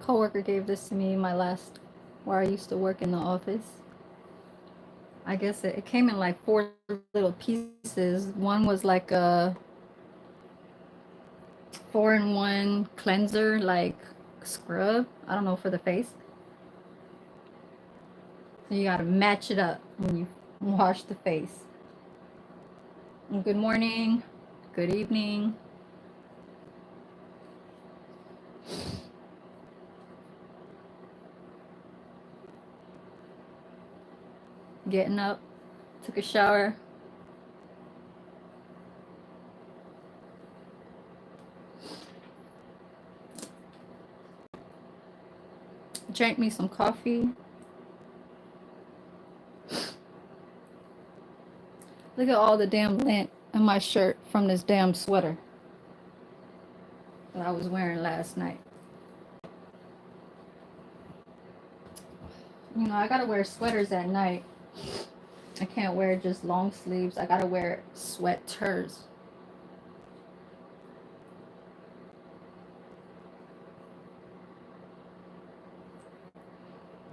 Coworker gave this to me my last, where I used to work in the office. I guess it came in like four little pieces. One was like a 4-in-1 cleanser, like scrub. I don't know, for the face. So you gotta match it up when you wash the face. And good morning, good evening. Getting up, took a shower. Drank me some coffee. Look at all the damn lint in my shirt from this damn sweater that I was wearing last night. You know, I gotta wear sweaters at night. I can't wear just long sleeves. I gotta wear sweaters.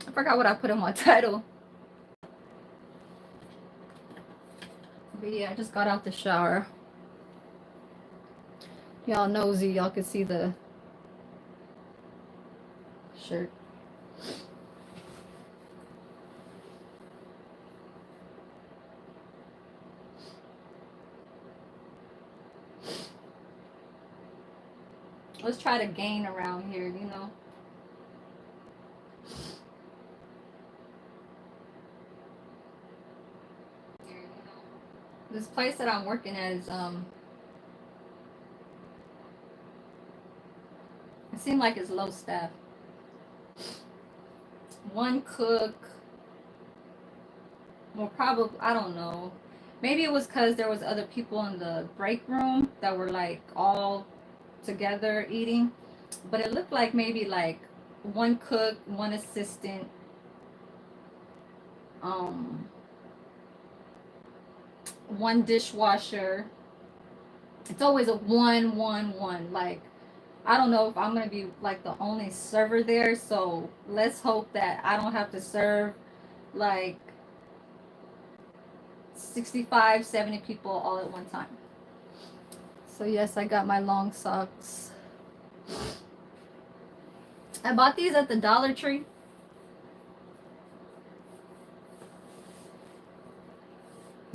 I forgot what I put in my title. But yeah, I just got out the shower. Y'all nosy, y'all can see the shirt. Let's try to gain around here, you know. This place that I'm working at is it seemed like it's low staff. One cook. Well, probably, I don't know. Maybe it was because there was other people in the break room that were like all together eating. But it looked like maybe like one cook, one assistant, um, one dishwasher. It's always a one, one, one. Like, I don't know if I'm gonna be like the only server there, so let's hope that I don't have to serve like 65, 70 people all at one time. So yes, I got my long socks. I bought these at the Dollar Tree.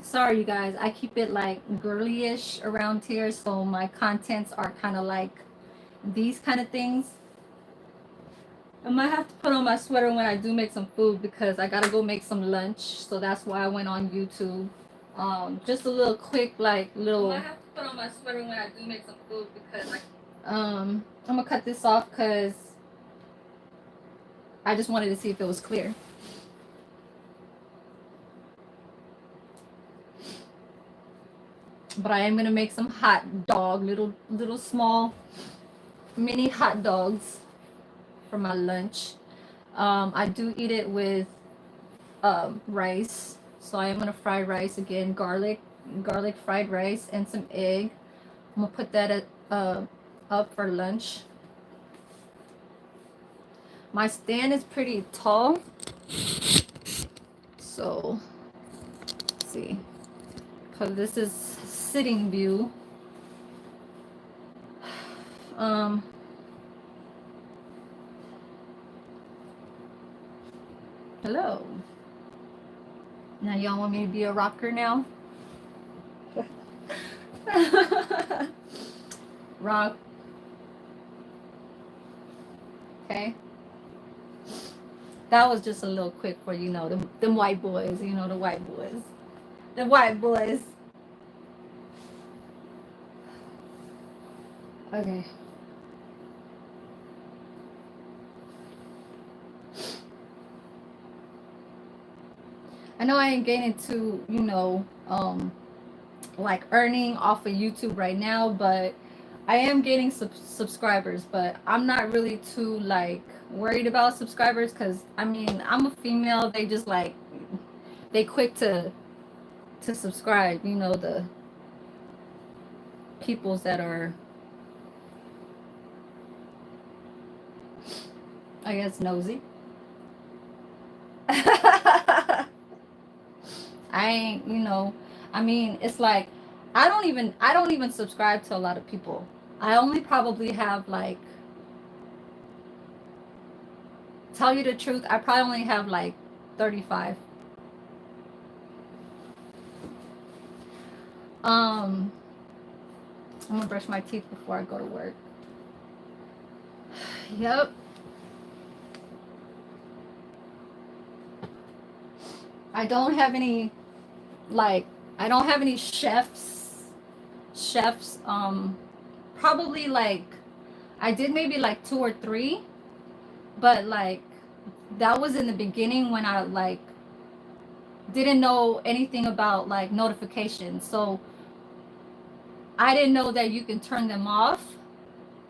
Sorry, you guys. I keep it like girly-ish around here, so my contents are kind of like these kind of things. I might have to put on my sweater when I do make some food because I gotta go make some lunch. So that's why I went on YouTube. Just a little quick, like little. I might have to put on my sweater when I do make some food because I'm gonna cut this off because I just wanted to see if it was clear. But I am gonna make some hot dog, little small mini hot dogs for my lunch. I do eat it with rice, so I am gonna fry rice again, garlic fried rice and some egg. I'm gonna put that up for lunch. My stand is pretty tall, so let's see, because this is sitting view. Um, hello. Now y'all want me to be a rocker now? Rock. Okay. That was just a little quick for, you know, them white boys, you know, the white boys. The white boys. Okay. I know I ain't getting to, you know, like earning off of YouTube right now, but I am getting subscribers, but I'm not really too like worried about subscribers because I mean I'm a female. They just like they quick to subscribe. You know, the peoples that are I guess nosy. I ain't, I mean, it's like I don't even subscribe to a lot of people. I only probably have like, tell you the truth, I probably only have like 35. Um, I'm gonna brush my teeth before I go to work. Yep. I don't have any like I don't have any chefs probably like I did maybe like two or three, but like that was in the beginning when I like didn't know anything about like notifications. So I didn't know that you can turn them off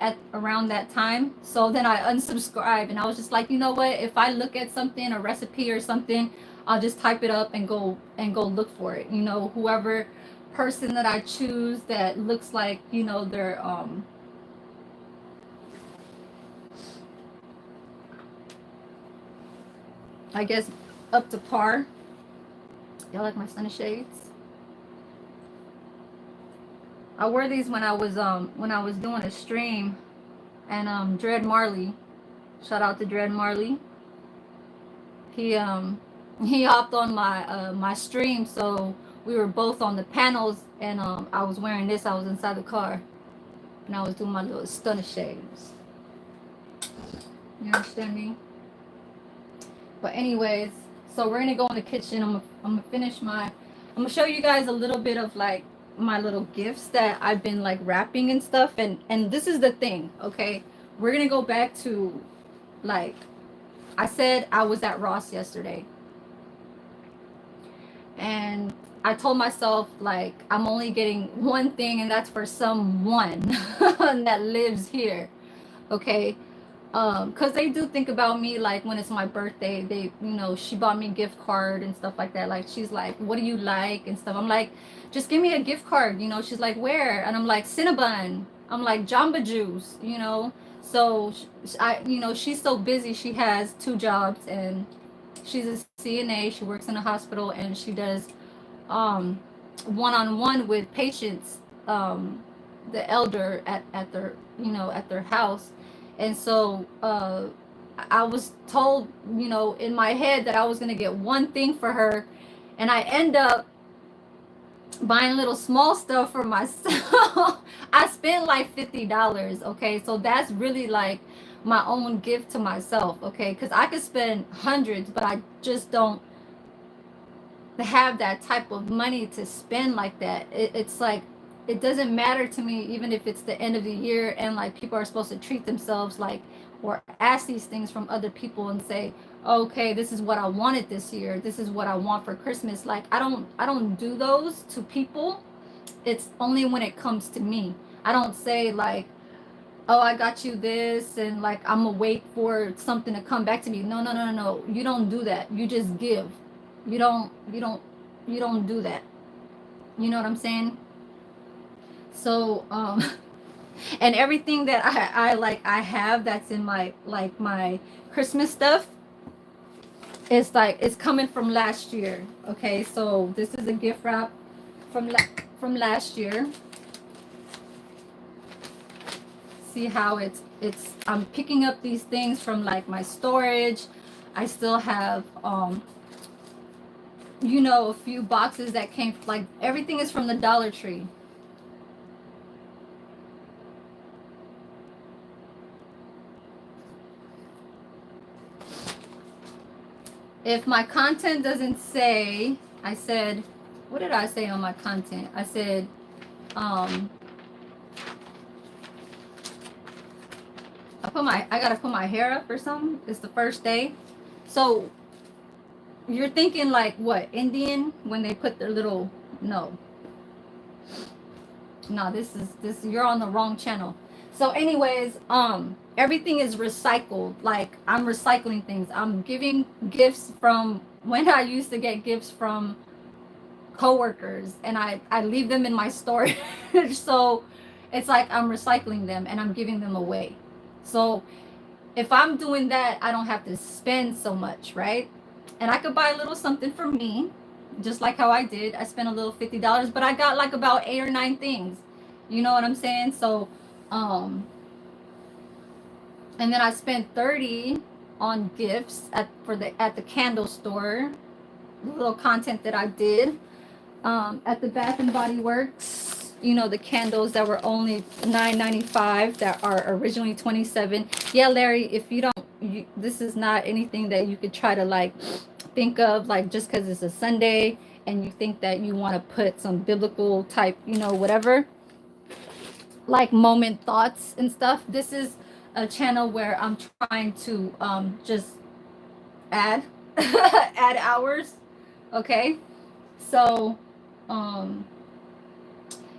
at around that time. So then I unsubscribed and I was just like, you know what? If I look at something, a recipe or something, I'll just type it up and go look for it. Whoever person that I choose that looks like, they're I guess up to par. Y'all like my sun shades? I wore these when I was doing a stream, and Dread Marley, shout out to Dread Marley. He he hopped on my stream, so we were both on the panels, and I was wearing this. I was inside the car, and I was doing my little stunner shades. You understand me? But anyways, so we're gonna go in the kitchen. I'm gonna finish my. I'm gonna show you guys a little bit of like my little gifts that I've been like wrapping and stuff. And this is the thing, okay? We're gonna go back to like I said I was at Ross yesterday, and I told myself like I'm only getting one thing, and that's for someone that lives here, okay? Because they do think about me like when it's my birthday. She bought me a gift card and stuff like that. Like she's like, what do you like and stuff. I'm like, just give me a gift card. She's like, where? And I'm like, Cinnabon. I'm like, Jamba Juice. So she's so busy. She has two jobs, and she's a CNA. She works in a hospital, and she does um, one-on-one with patients, the elder at their house. And so I was told, in my head that I was going to get one thing for her, and I end up buying little small stuff for myself. I spent like $50. Okay, so that's really like my own gift to myself. Okay, because I could spend hundreds, but I just don't have that type of money to spend like that. It's like it doesn't matter to me, even if it's the end of the year and like people are supposed to treat themselves like, or ask these things from other people and say, okay, this is what I wanted this year, this is what I want for Christmas. Like I don't do those to people. It's only when it comes to me. I don't say like, oh, I got you this, and like I'm gonna wait for something to come back to me. No, no, no, no, no. You don't do that. You just give. You don't do that. You know what I'm saying? So and everything that I have that's in my like my Christmas stuff, it's like it's coming from last year. Okay, so this is a gift wrap from from last year. See how it's I'm picking up these things from like my storage. I still have a few boxes that came, like everything is from the Dollar Tree. If my content doesn't say, I said, what did I say on my content? I said I gotta put my hair up or something. It's the first day. So you're thinking like what, Indian, when they put their little, no, this you're on the wrong channel. So anyways, everything is recycled. Like I'm recycling things. I'm giving gifts from when I used to get gifts from coworkers, and I leave them in my storage. So it's like I'm recycling them and I'm giving them away. So if I'm doing that, I don't have to spend so much, right? And I could buy a little something for me, just like how I did. I spent a little $50, but I got like about 8 or 9 things. You know what I'm saying? So, um, and then I spent 30 on gifts at the candle store. The little content that I did at the Bath and Body Works. You know, the candles that were only $9.95 that are originally 27. Yeah, Larry, if you don't, this is not anything that you could try to like think of like just because it's a Sunday and you think that you want to put some biblical type, you know, whatever, like moment thoughts and stuff. This is a channel where I'm trying to just add add hours. Okay, so um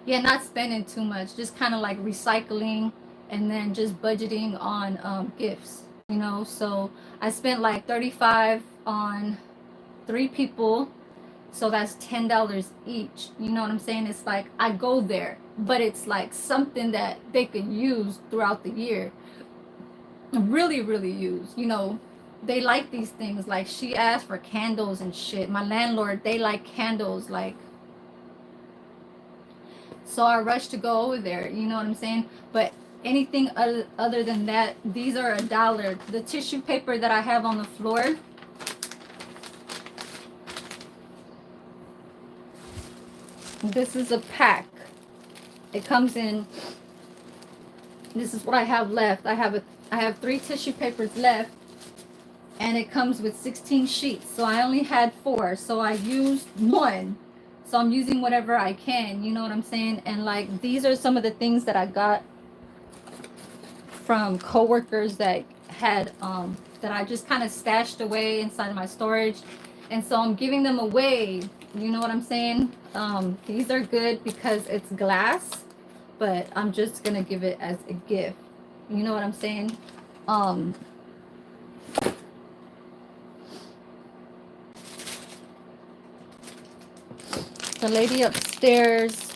yeah, not spending too much, just kind of like recycling and then just budgeting on gifts, you know. So I spent like 35 on 3 people, so that's $10 each. You know what I'm saying? It's like I go there, but it's like something that they could use throughout the year, really really use, you know. They like these things. Like she asked for candles and shit. My landlord, they like candles, like, so I rushed to go over there, you know what I'm saying? But anything other than that, these are $1. The tissue paper that I have on the floor, this is a pack. It comes in, this is what I have left. I have 3 tissue papers left, and it comes with 16 sheets. So I only had 4, so I used 1. So I'm using whatever I can, you know what I'm saying? And like these are some of the things that I got from coworkers that had that I just kind of stashed away inside of my storage, and so I'm giving them away. You know what I'm saying? These are good because it's glass, but I'm just gonna give it as a gift. You know what I'm saying? Um, the lady upstairs,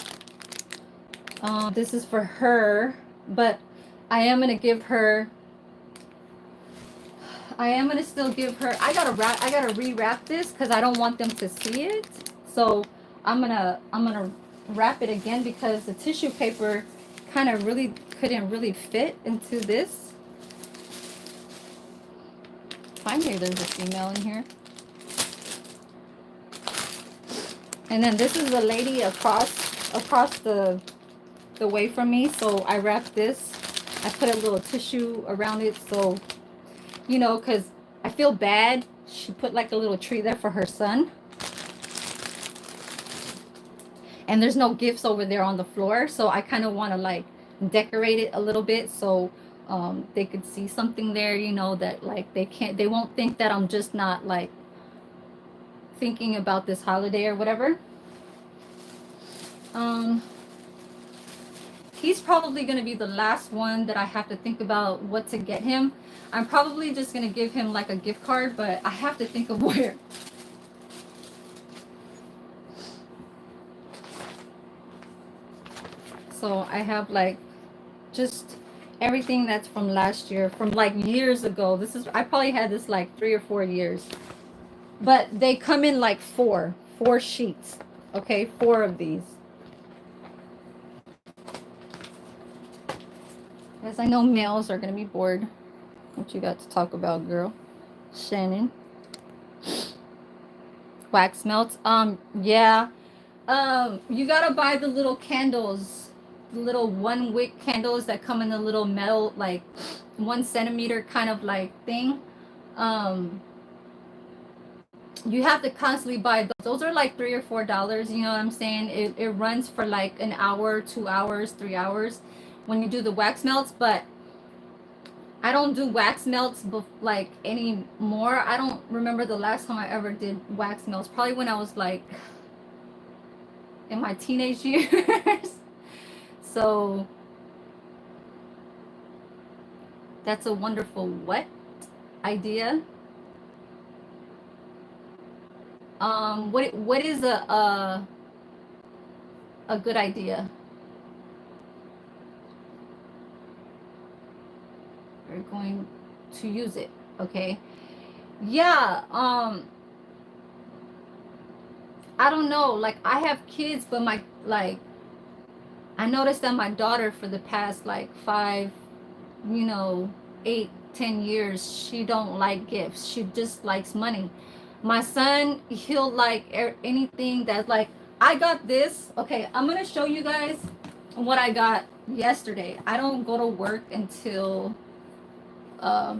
this is for her, but I am gonna give her. I am gonna still give her. I gotta rewrap this because I don't want them to see it. So I'm gonna wrap it again because the tissue paper kind of really couldn't really fit into this. Finally, there's a female in here. And then this is the lady across the way from me. So I wrapped this. I put a little tissue around it, so you know, because I feel bad. She put like a little tree there for her son. And there's no gifts over there on the floor. So I kind of want to like decorate it a little bit so they could see something there, you know, that like they won't think that I'm just not like thinking about this holiday or whatever. He's probably going to be the last one that I have to think about what to get him. I'm probably just going to give him like a gift card, but I have to think of where. So I have like just everything that's from last year, from like years ago. I probably had this like 3 or 4 years. But they come in like four sheets. Okay, 4 of these. As I know males are going to be bored. What you got to talk about, girl? Shannon. Wax melts. Yeah. You gotta buy the little candles, the little 1 wick candles that come in the little metal, like 1 centimeter kind of like thing. You have to constantly buy those. Those are like $3 or $4. You know what I'm saying? It runs for like an hour, 2 hours, 3 hours when you do the wax melts, but I don't do wax melts like anymore. I don't remember the last time I ever did wax melts. Probably when I was like in my teenage years. So that's a wonderful what idea. What is a good idea? We're going use it. Okay. Yeah. I don't know. Like, I have kids, but my, like, I noticed that my daughter for the past like 5, 8, 10 years, she don't like gifts. She just likes money. My son, he'll like anything that's like, I got this. Okay, I'm gonna show you guys what I got yesterday. I don't go to work until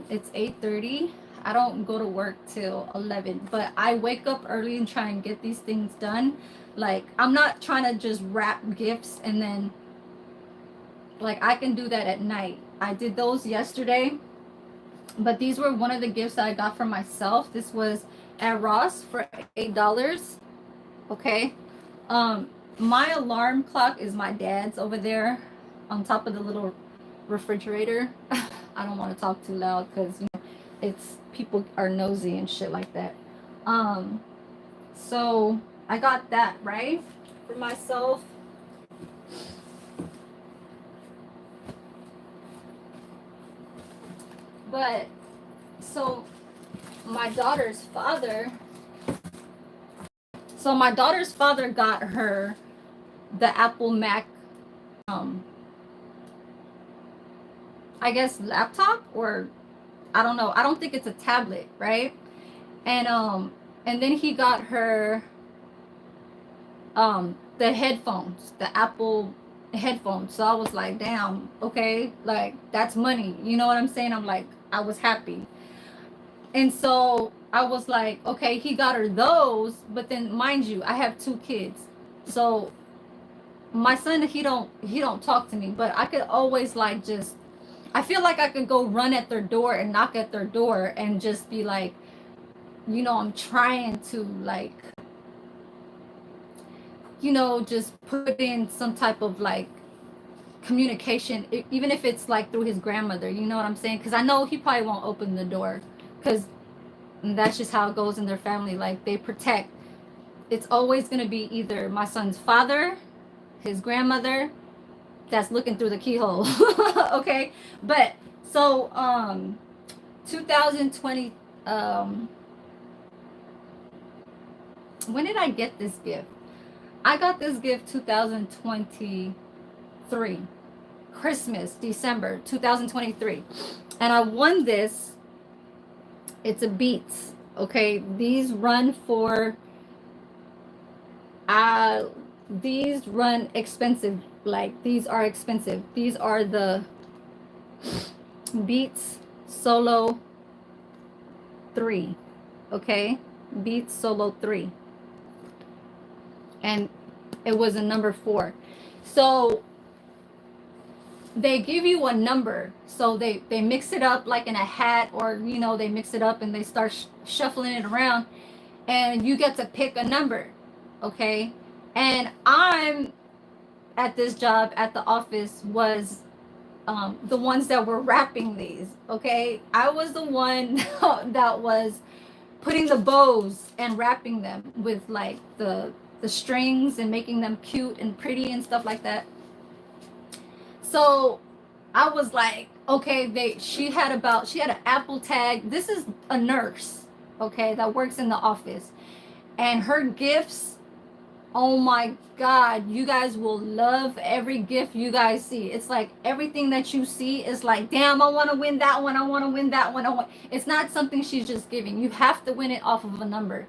it's 8:30. I don't go to work till 11, but I wake up early and try and get these things done. Like, I'm not trying to just wrap gifts and then, like, I can do that at night. I did those yesterday, but these were one of the gifts that I got for myself. This was at Ross for $8. Okay. My alarm clock is my dad's over there on top of the little refrigerator. I don't want to talk too loud because it's people are nosy and shit like that. So I got that right for myself. But so my daughter's father got her the Apple Mac, I guess laptop, or I don't know. I don't think it's a tablet, right? And then he got her the headphones, the Apple headphones. So I was like, damn, okay, like, that's money. You know what I'm saying? I'm like, I was happy. And so I was like, okay, he got her those, but then mind you, I have 2 kids. So my son, he don't talk to me, but I could always like just, I feel like I could go run at their door and knock at their door and just be like, I'm trying to, like, just put in some type of like communication, even if it's like through his grandmother, you know what I'm saying? Because I know he probably won't open the door, because that's just how it goes in their family. Like, they protect. It's always going to be either my son's father, his grandmother, that's looking through the keyhole. Okay. But so 2020, when did I get this gift? I got this gift 2023, Christmas, December 2023, and I won this. It's a Beats. Okay, these run expensive. Like, these are expensive. These are the Beats Solo 3. Okay, Beats Solo 3, and it was a number 4. So they give you a number, so they mix it up like in a hat, or they mix it up and they start shuffling it around, and you get to pick a number. Okay, and I'm at this job at the office was the ones that were wrapping these. Okay, I was the one that was putting the bows and wrapping them with like the strings and making them cute and pretty and stuff like that. So I was like, okay, she had an Apple tag. This is a nurse, okay, that works in the office. And her gifts, oh my God, you guys will love every gift you guys see. It's like everything that you see is like, damn, I want to win that one. I want to win that one. It's not something she's just giving. You have to win it off of a number.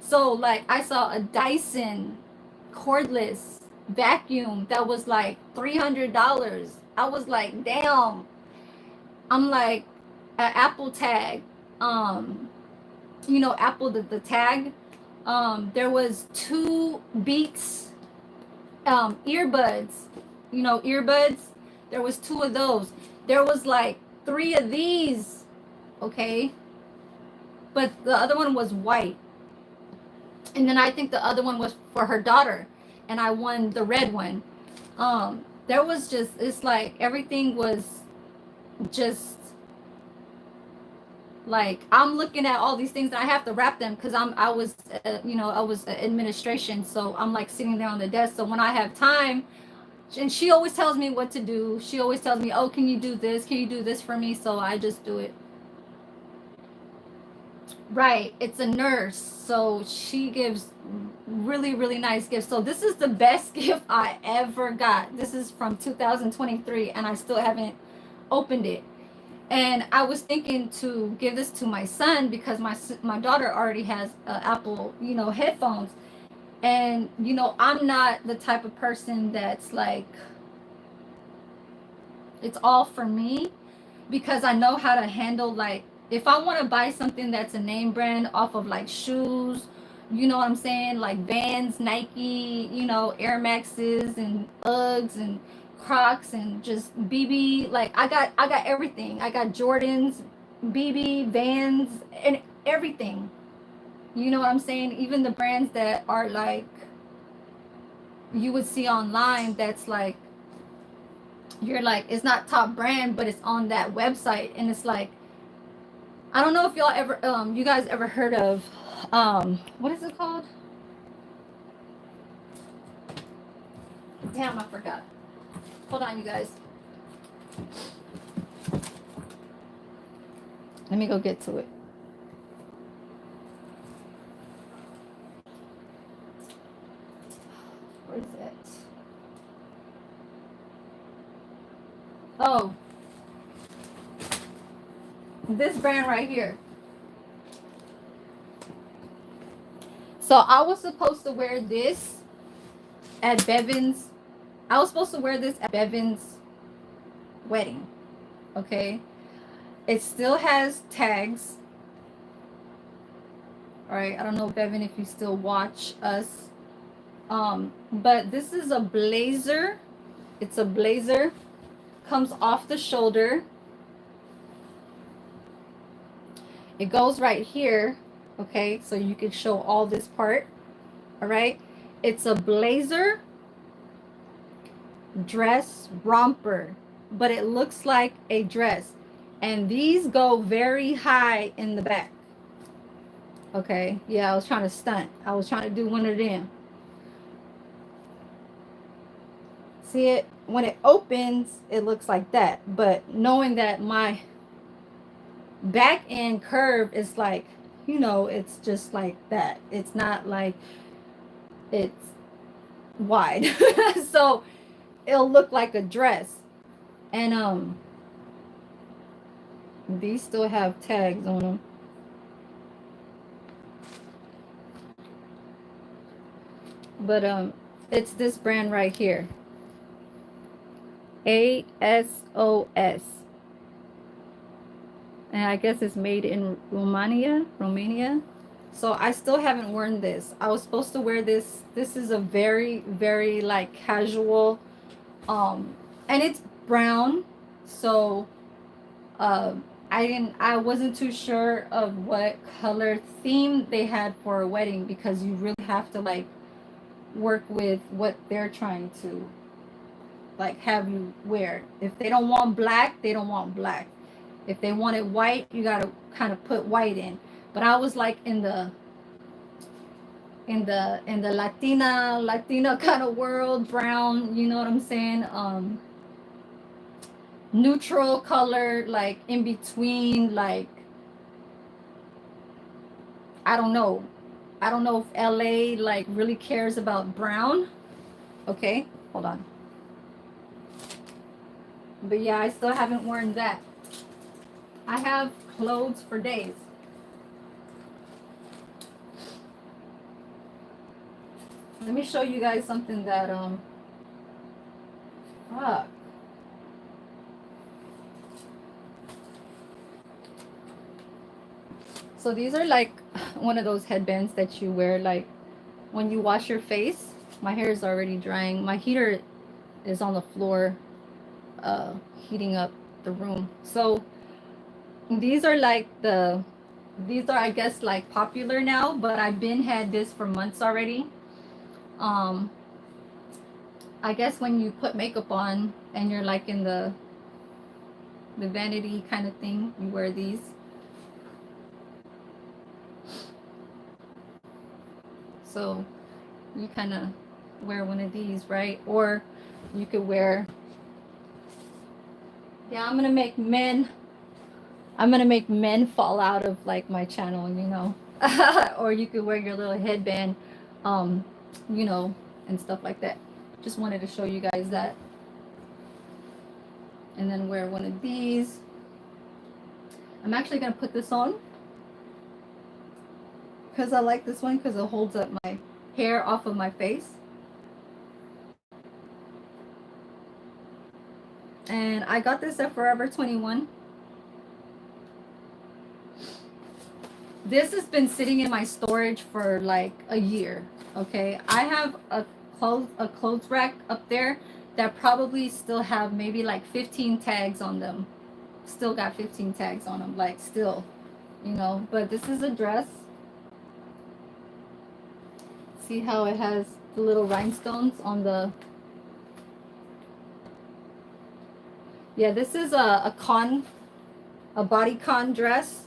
So like, I saw a Dyson cordless vacuum that was like $300. I was like, damn. I'm like, an Apple tag, Apple, the tag. There was 2 Beats earbuds, earbuds. There was 2 of those. There was like 3 of these, okay, but the other one was white. And then I think the other one was for her daughter, and I won the red one. There was just, it's like everything was just like, I'm looking at all these things and I have to wrap them because I was administration, so I'm like sitting there on the desk. So when I have time, and she always tells me what to do. She always tells me, oh, can you do this? Can you do this for me? So I just do it. Right, it's a nurse, so she gives really, really nice gifts. So this is the best gift I ever got. This is from 2023, and I still haven't opened it. And I was thinking to give this to my son because my daughter already has Apple, headphones. And I'm not the type of person that's like, it's all for me, because I know how to handle, like, if I want to buy something that's a name brand off of like shoes, you know what I'm saying, like Vans, Nike, Air Maxes and Uggs and Crocs and just BB, like I got everything. I got Jordans, BB, Vans, and everything. You know what I'm saying? Even the brands that are like you would see online, that's like, you're like, it's not top brand, but it's on that website, and it's like, I don't know if y'all ever, you guys ever heard of, what is it called? Damn, I forgot. Hold on, you guys. Let me go get to it. Where is it? Oh, this brand right here. So I was supposed to wear this at Bevan's. I was supposed to wear this at Bevan's wedding. Okay. It still has tags. All right. I don't know, Bevan, if you still watch us. But this is a blazer. It's a blazer. Comes off the shoulder. It goes right here. Okay. So you can show all this part. All right. It's a blazer dress romper, but it looks like a dress. And these go very high in the back. Okay. Yeah, I was trying to stunt. I was trying to do one of them. See it? When it opens, it looks like that. But knowing that my back end curve is like, it's just like that. It's not like it's wide. So it'll look like a dress. And these still have tags on them. But it's this brand right here. ASOS. And I guess it's made in Romania. So I still haven't worn this. I was supposed to wear this. This is a very, very like casual, and it's brown. So I wasn't too sure of what color theme they had for a wedding, because you really have to like work with what they're trying to like have you wear. If they don't want black, they don't want black. If they want it white, you got to kind of put white in. But I was like in the Latina kind of world, brown, you know what I'm saying? Neutral color, like in between, like, I don't know. I don't know if LA like really cares about brown. Okay, hold on. But yeah, I still haven't worn that. I have clothes for days. Let me show you guys something that fuck. So these are like one of those headbands that you wear like when you wash your face. My hair is already drying. My heater is on the floor, heating up the room. So these are like these are, I guess, like popular now, but I've been had this for months already. Um, I guess when you put makeup on and you're like in the vanity kind of thing, you wear these. So you kind of wear one of these, right? Or you could wear, yeah, I'm gonna make men I'm gonna make men fall out of like my channel, you know. Or you could wear your little headband, um, you know, and stuff like that. Just wanted to show you guys that. And then wear one of these. I'm actually gonna put this on because I like this one because it holds up my hair off of my face. And I got this at Forever 21. This has been sitting in my storage for like a year. Okay, I have a clothes rack up there that probably still have maybe like 15 tags on them. Still got 15 tags on them, like still, you know. But this is a dress. See how it has the little rhinestones on the. Yeah, this is a bodycon dress.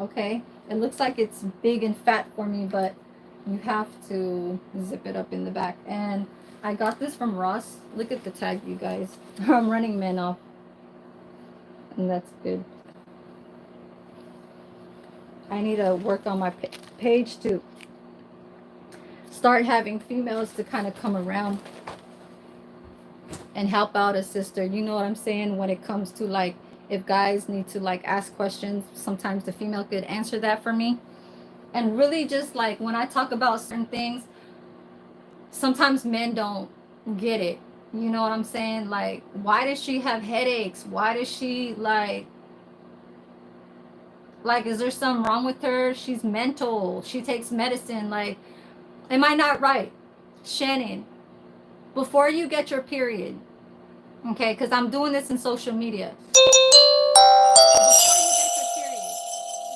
Okay, it looks like it's big and fat for me, but you have to zip it up in the back. And I got this from Ross. Look at the tag, you guys. I'm running men off, and that's good. I need to work on my page to start having females to kind of come around and help out a sister. You know what I'm saying? When it comes to like, if guys need to like ask questions, sometimes the female could answer that for me. And really just like when I talk about certain things, sometimes men don't get it. You know what I'm saying? Like, why does she have headaches? Why does she like, is there something wrong with her? She's mental. She takes medicine. Like, am I not right? Shannon, before you get your period, okay, because I'm doing this in social media. Before you get your period,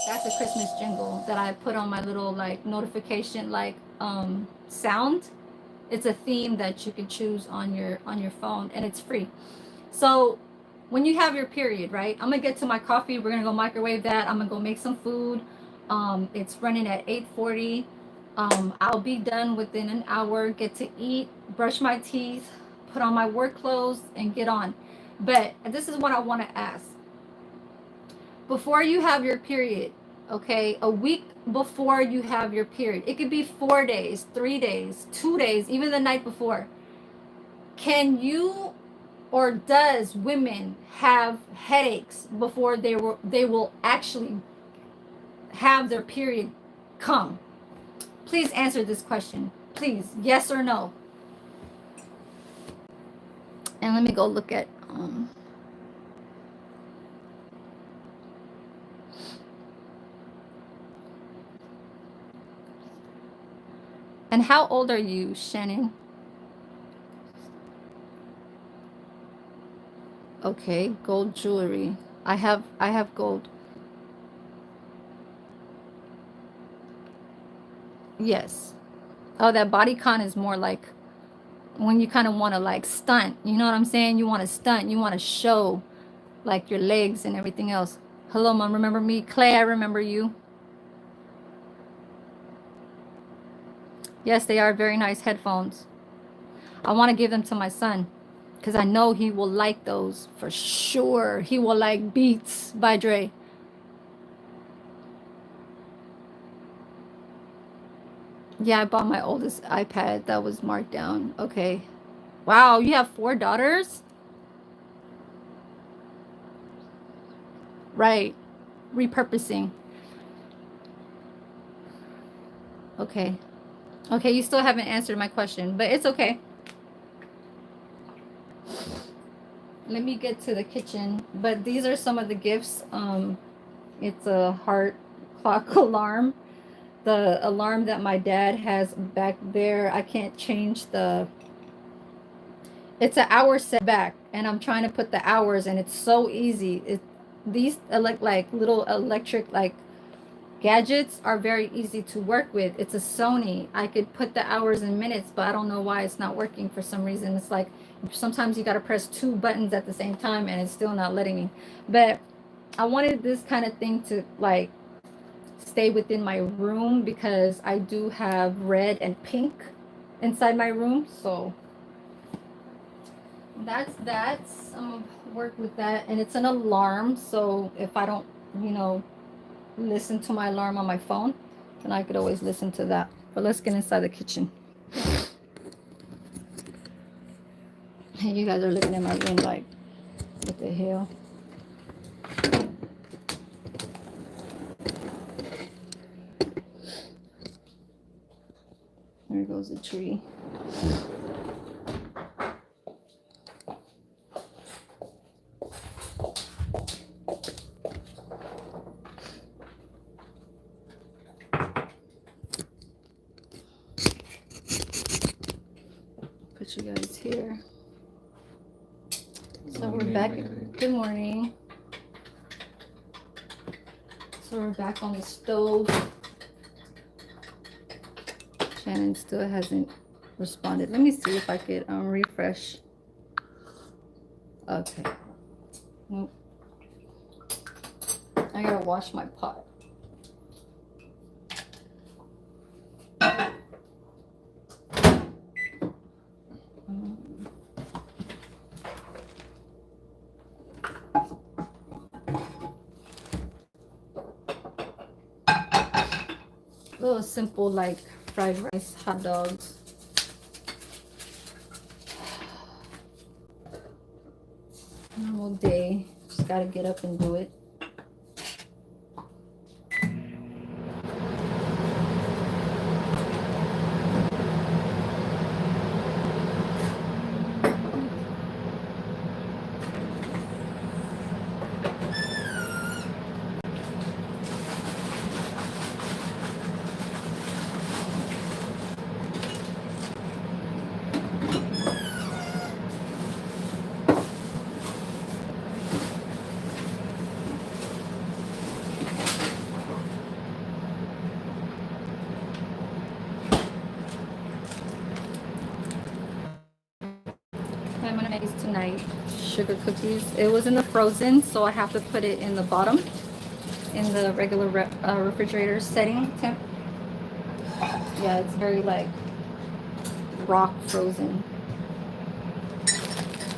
that's a Christmas jingle that I put on my little like notification like sound. It's a theme that you can choose on your phone, and it's free. So when you have your period, right? I'm gonna get to my coffee. We're gonna go microwave that. I'm gonna go make some food. It's running at 8:40. I'll be done within an hour. Get to eat, brush my teeth, put on my work clothes, and get on. But this is what I want to ask. Before you have your period, okay, a week before you have your period, it could be 4 days, 3 days, 2 days, even the night before. Can you or does women have headaches before they will actually have their period come? Please answer this question. Please, yes or no. And let me go look at and how old are you, Shannon? Okay, gold jewelry. I have gold. Yes. Oh, that bodycon is more like when you kind of want to like stunt. You know what I'm saying? You want to stunt. You want to show like your legs and everything else. Hello, mom. Remember me? Clay, I remember you. Yes, they are very nice headphones. I want to give them to my son because I know he will like those for sure. He will like Beats by Dre. Yeah, I bought my oldest iPad that was marked down. Okay. Wow, you have 4 daughters? Right. Repurposing. Okay. Okay, you still haven't answered my question, but it's okay. Let me get to the kitchen. But these are some of the gifts. It's a heart clock alarm. The alarm that my dad has back there, I can't change the. It's an hour setback, and I'm trying to put the hours, and it's so easy. These like little electric like gadgets are very easy to work with. It's a Sony. I could put the hours in minutes, but I don't know why it's not working for some reason. It's like sometimes you got to press 2 buttons at the same time, and it's still not letting me. But I wanted this kind of thing to like stay within my room because I do have red and pink inside my room. So that's I'm gonna work with that, and it's an alarm. So if I don't you know, listen to my alarm on my phone, then I could always listen to that. But let's get inside the kitchen. And you guys are looking at my room like, what the hell? There goes the tree. Put you guys here. So we're back. Good morning. So we're back on the stove. Shannon still hasn't responded. Let me see if I could refresh. Okay. Nope. I gotta wash my pot. Little simple like fried rice, hot dogs. Normal day. Just gotta get up and do it. I'm gonna make these tonight. Sugar cookies. It was in the frozen, so I have to put it in the bottom, in the regular refrigerator setting temp. Yeah, it's very like rock frozen.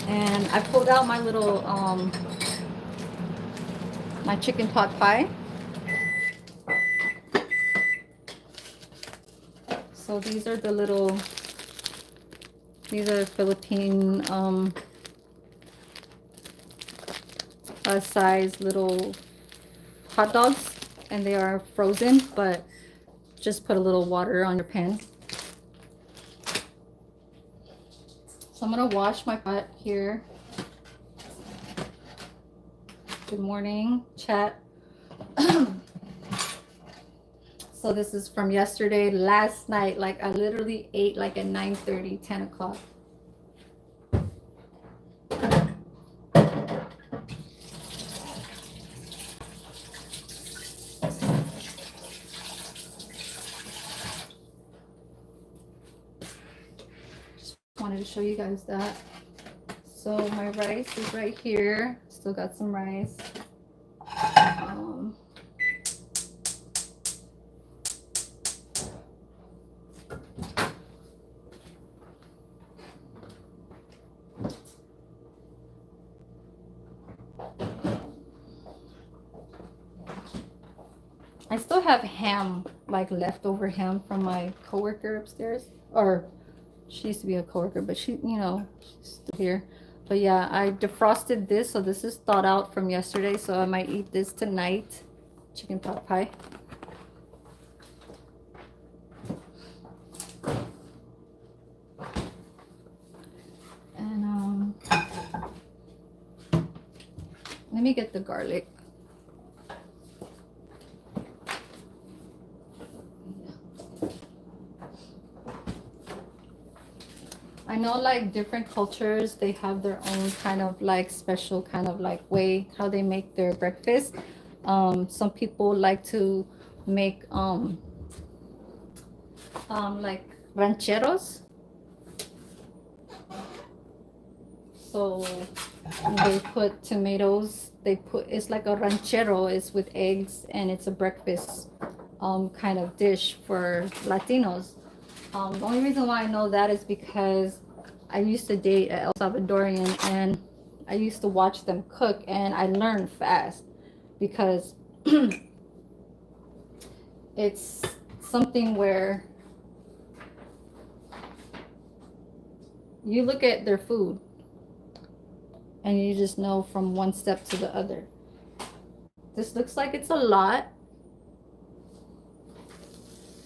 And I pulled out my little my chicken pot pie. So these are the little, these are Philippine size little hot dogs, and they are frozen, but just put a little water on your pan. So I'm gonna wash my pot here. Good morning, chat. So this is from yesterday, last night. Like I literally ate like at 9:30, 10 o'clock. Just wanted to show you guys that. So my rice is right here. Still got some rice. I still have ham, like leftover ham from my coworker upstairs. Or she used to be a coworker, but she, you know, she's still here. But yeah, I defrosted this, so this is thawed out from yesterday, so I might eat this tonight. Chicken pot pie. And let me get the garlic. I know like different cultures, they have their own kind of like special kind of like way how they make their breakfast. Some people like to make like rancheros. So they put tomatoes, they put, it's like a ranchero, it's with eggs, and it's a breakfast kind of dish for Latinos. The only reason why I know that is because I used to date an El Salvadorian, and I used to watch them cook, and I learned fast because It's something where you look at their food and you just know from one step to the other. This looks like it's a lot,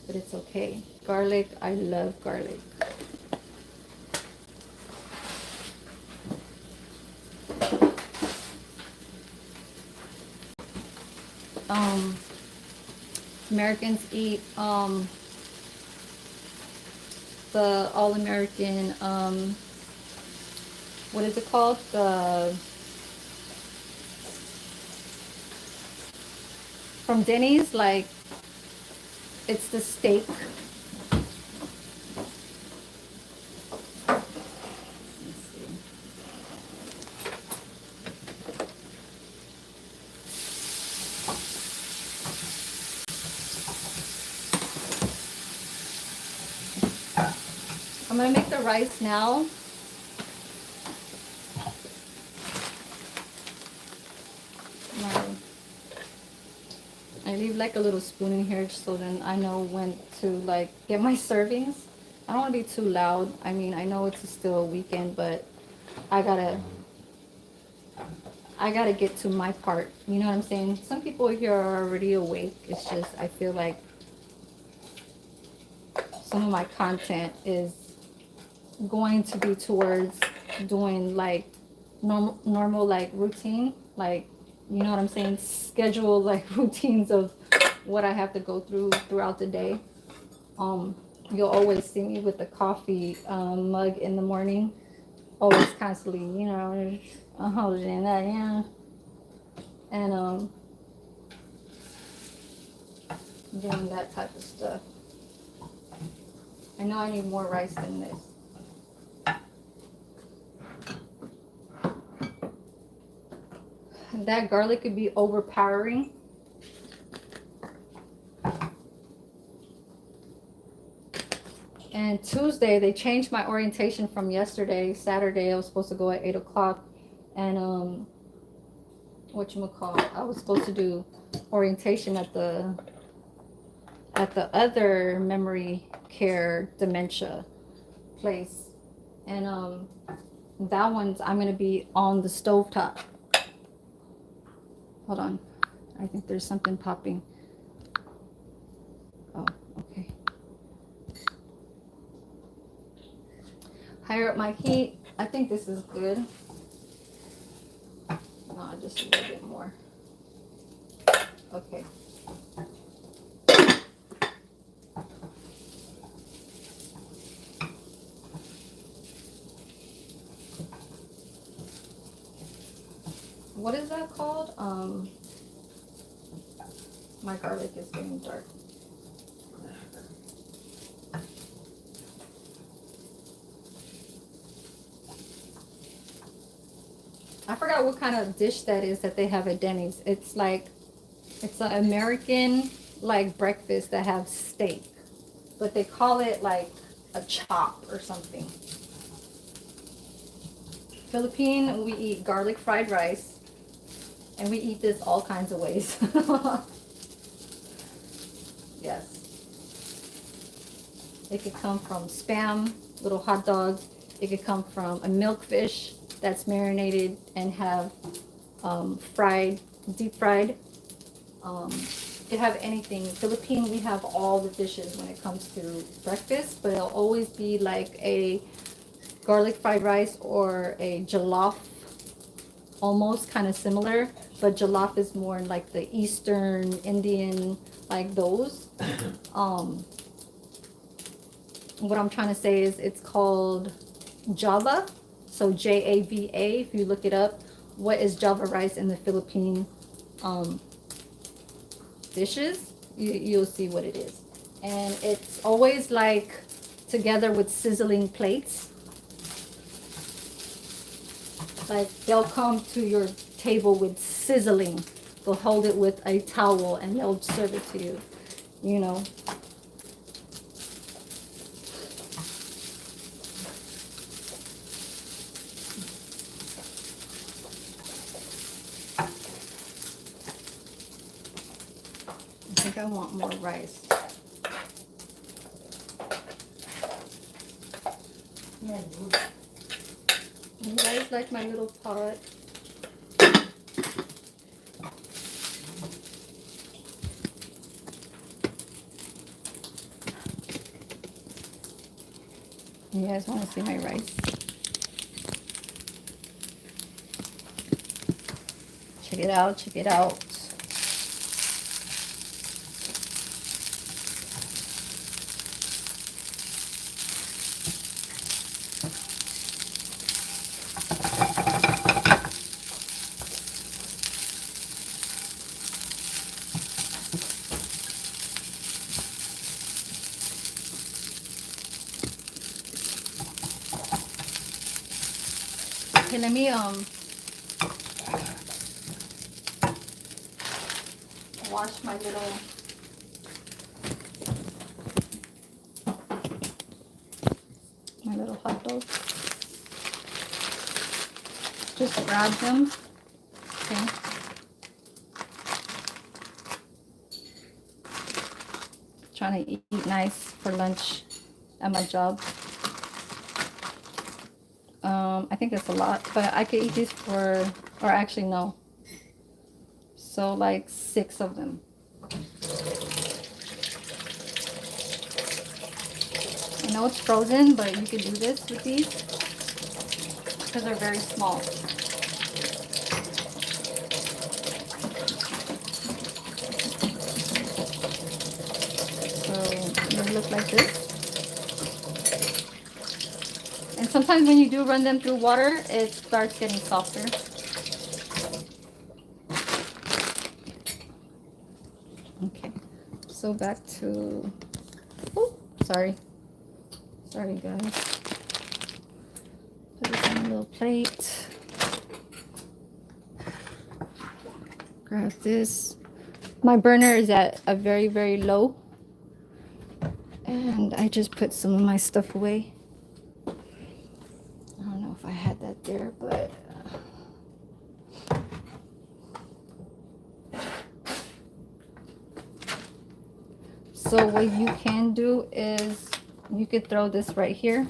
but it's okay. Garlic, I love garlic. Americans eat the all-American, what is it called? From Denny's, like, it's the steak. I'm gonna make the rice now. I leave like a little spoon in here so then I know when to like get my servings. I don't want to be too loud. I mean, I know it's still a weekend, but I gotta get to my part. You know what I'm saying? Some people here are already awake. It's just I feel like some of my content is going to be towards doing like normal like routine, like, you know what I'm saying, schedule like routines of what I have to go through throughout the day. You'll always see me with the coffee mug in the morning, always constantly, you know, holding that, yeah, and doing that type of stuff. I know I need more rice than this. That garlic could be overpowering. And Tuesday, they changed my orientation from yesterday. Saturday, I was supposed to go at 8 o'clock. And, whatchamacallit, I was supposed to do orientation at the other memory care dementia place. And that one's, I'm going to be on the stovetop. Hold on. I think there's something popping. Oh, okay. Higher up my heat. I think this is good. No, just a little bit more. Okay. What is that called? My garlic is getting dark. I forgot what kind of dish that is that they have at Denny's. It's like, it's an American like breakfast that have steak, but they call it like a chop or something. Philippine, we eat garlic fried rice, and we eat this all kinds of ways. Yes. It could come from Spam, little hot dogs. It could come from a milkfish that's marinated and have fried, deep fried. You could have anything. Philippine, we have all the dishes when it comes to breakfast, but it'll always be like a garlic fried rice or a jollof, almost kind of similar, but jollof is more like the Eastern Indian, like those. What I'm trying to say is it's called Java, so Java. If you look it up, what is Java rice in the Philippine dishes, you'll see what it is. And it's always like together with sizzling plates. Like they'll come to your table with sizzling. They'll hold it with a towel and they'll serve it to you, you know. I want more rice. You guys like my little pot? You guys want to see my rice? Check it out, check it out. Okay, let me wash my little hot dogs. Just grab them. Okay. Trying to eat nice for lunch at my job. I think it's a lot, but I could eat these for, or actually no. So like 6 of them. I know it's frozen, but you could do this with these because they're very small. So they look like this. And sometimes when you do run them through water, it starts getting softer. Okay, so back to, oh, sorry guys. Put this on a little plate. Grab this. My burner is at a very, very low. And I just put some of my stuff away. I don't know if I had that there, but so what you can do is you could throw this right here,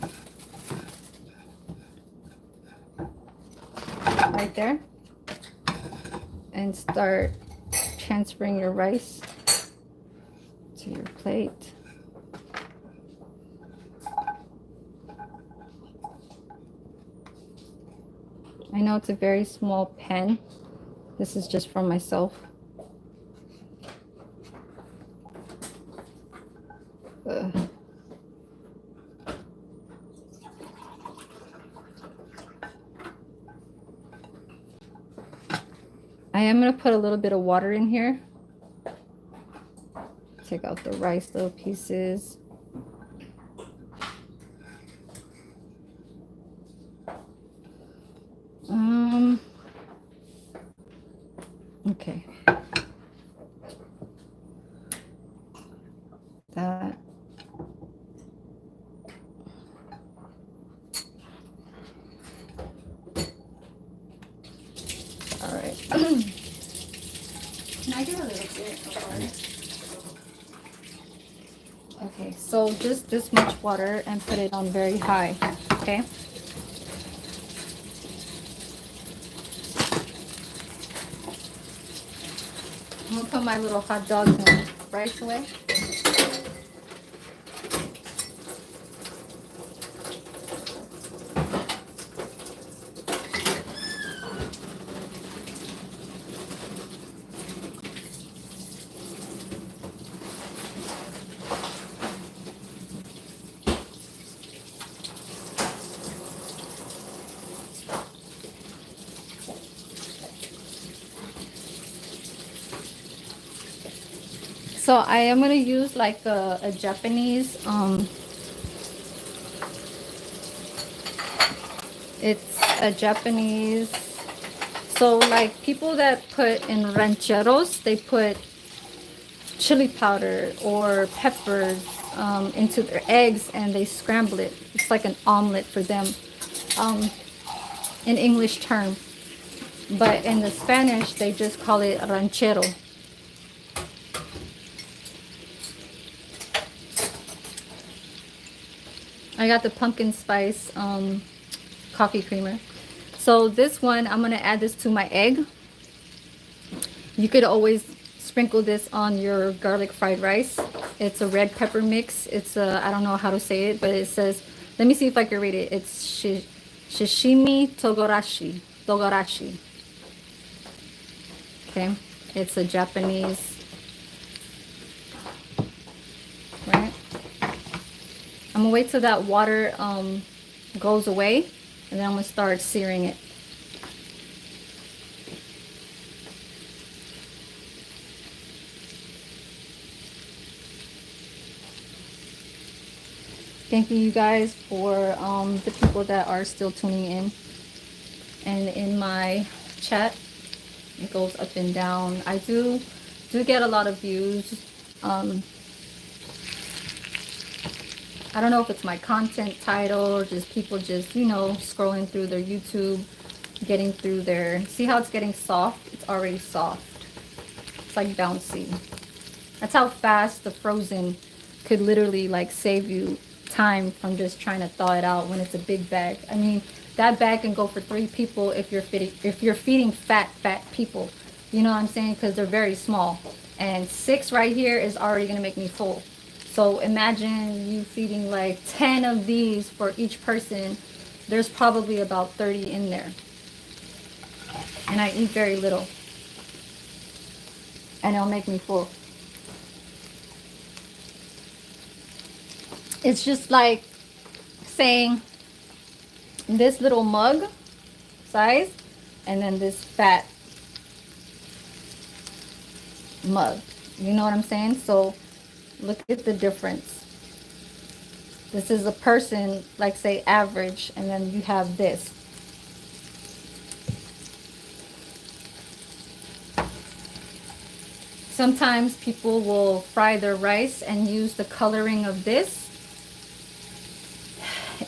right there, and start transferring your rice to your plate. I know it's a very small pan. This is just for myself. I am going to put a little bit of water in here. Take out the rice little pieces. Okay. That. All right. Can I get a little bit of water? Okay, so just this much water and put it on very high, okay? I'm gonna put my little hot dogs and rice away. So I am going to use like a Japanese, it's a Japanese, so like people that put in rancheros, they put chili powder or peppers into their eggs and they scramble it. It's like an omelet for them, in English term. But in the Spanish, they just call it ranchero. I got the pumpkin spice coffee creamer. So this one, I'm gonna add this to my egg. You could always sprinkle this on your garlic fried rice. It's a red pepper mix. It's a, I don't know how to say it, but it says, let me see if I can read it. It's shishimi togorashi. Togorashi. Okay. It's a Japanese, right? I'm gonna wait till that water goes away, and then I'm gonna start searing it. Thank you guys for the people that are still tuning in. And in my chat, it goes up and down. I do get a lot of views. I don't know if it's my content title or just people just, you know, scrolling through their YouTube, getting through their, see how it's getting soft? It's already soft. It's like bouncy. That's how fast the frozen could literally like save you time from just trying to thaw it out when it's a big bag. I mean, that bag can go for 3 people if you're feeding fat people. You know what I'm saying? Because they're very small. And 6 right here is already going to make me full. So imagine you feeding like 10 of these for each person. There's probably about 30 in there. And I eat very little. And it'll make me full. It's just like saying this little mug size and then this fat mug. You know what I'm saying? So look at the difference. This is a person, like say average, and then you have this. Sometimes people will fry their rice and use the coloring of this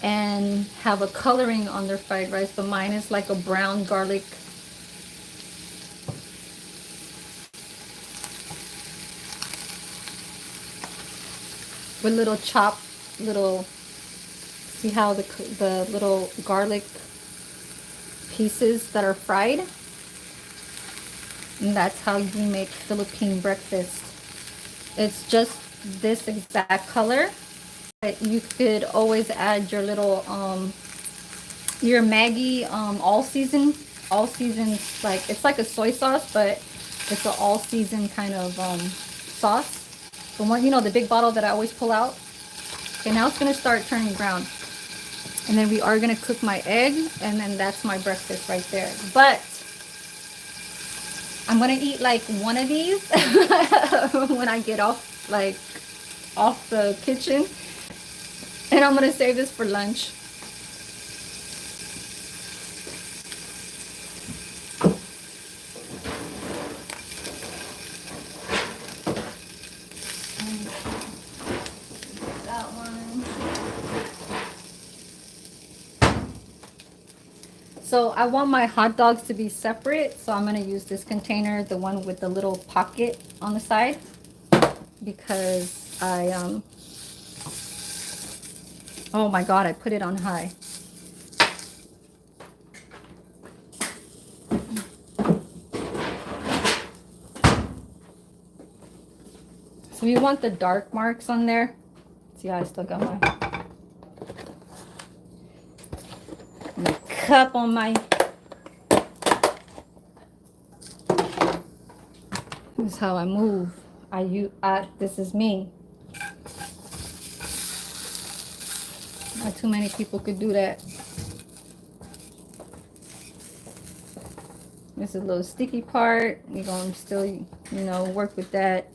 and have a coloring on their fried rice, but mine is like a brown garlic. With little chopped, see how the little garlic pieces that are fried? And that's how you make Philippine breakfast. It's just this exact color. But you could always add your little your Maggi all season, like it's like a soy sauce, but it's an all season kind of sauce. The one, you know, the big bottle that I always pull out. Okay, now it's gonna start turning brown, and then we are gonna cook my egg, and then that's my breakfast right there. But I'm gonna eat like one of these when I get off the kitchen, and I'm gonna save this for lunch. So I want my hot dogs to be separate, so I'm going to use this container, the one with the little pocket on the side, because oh my god, I put it on high. So you want the dark marks on there. See how I still got my cup on my, this is how I move. This is me. Not too many people could do that. This is a little sticky part. We're gonna still, you know, work with that.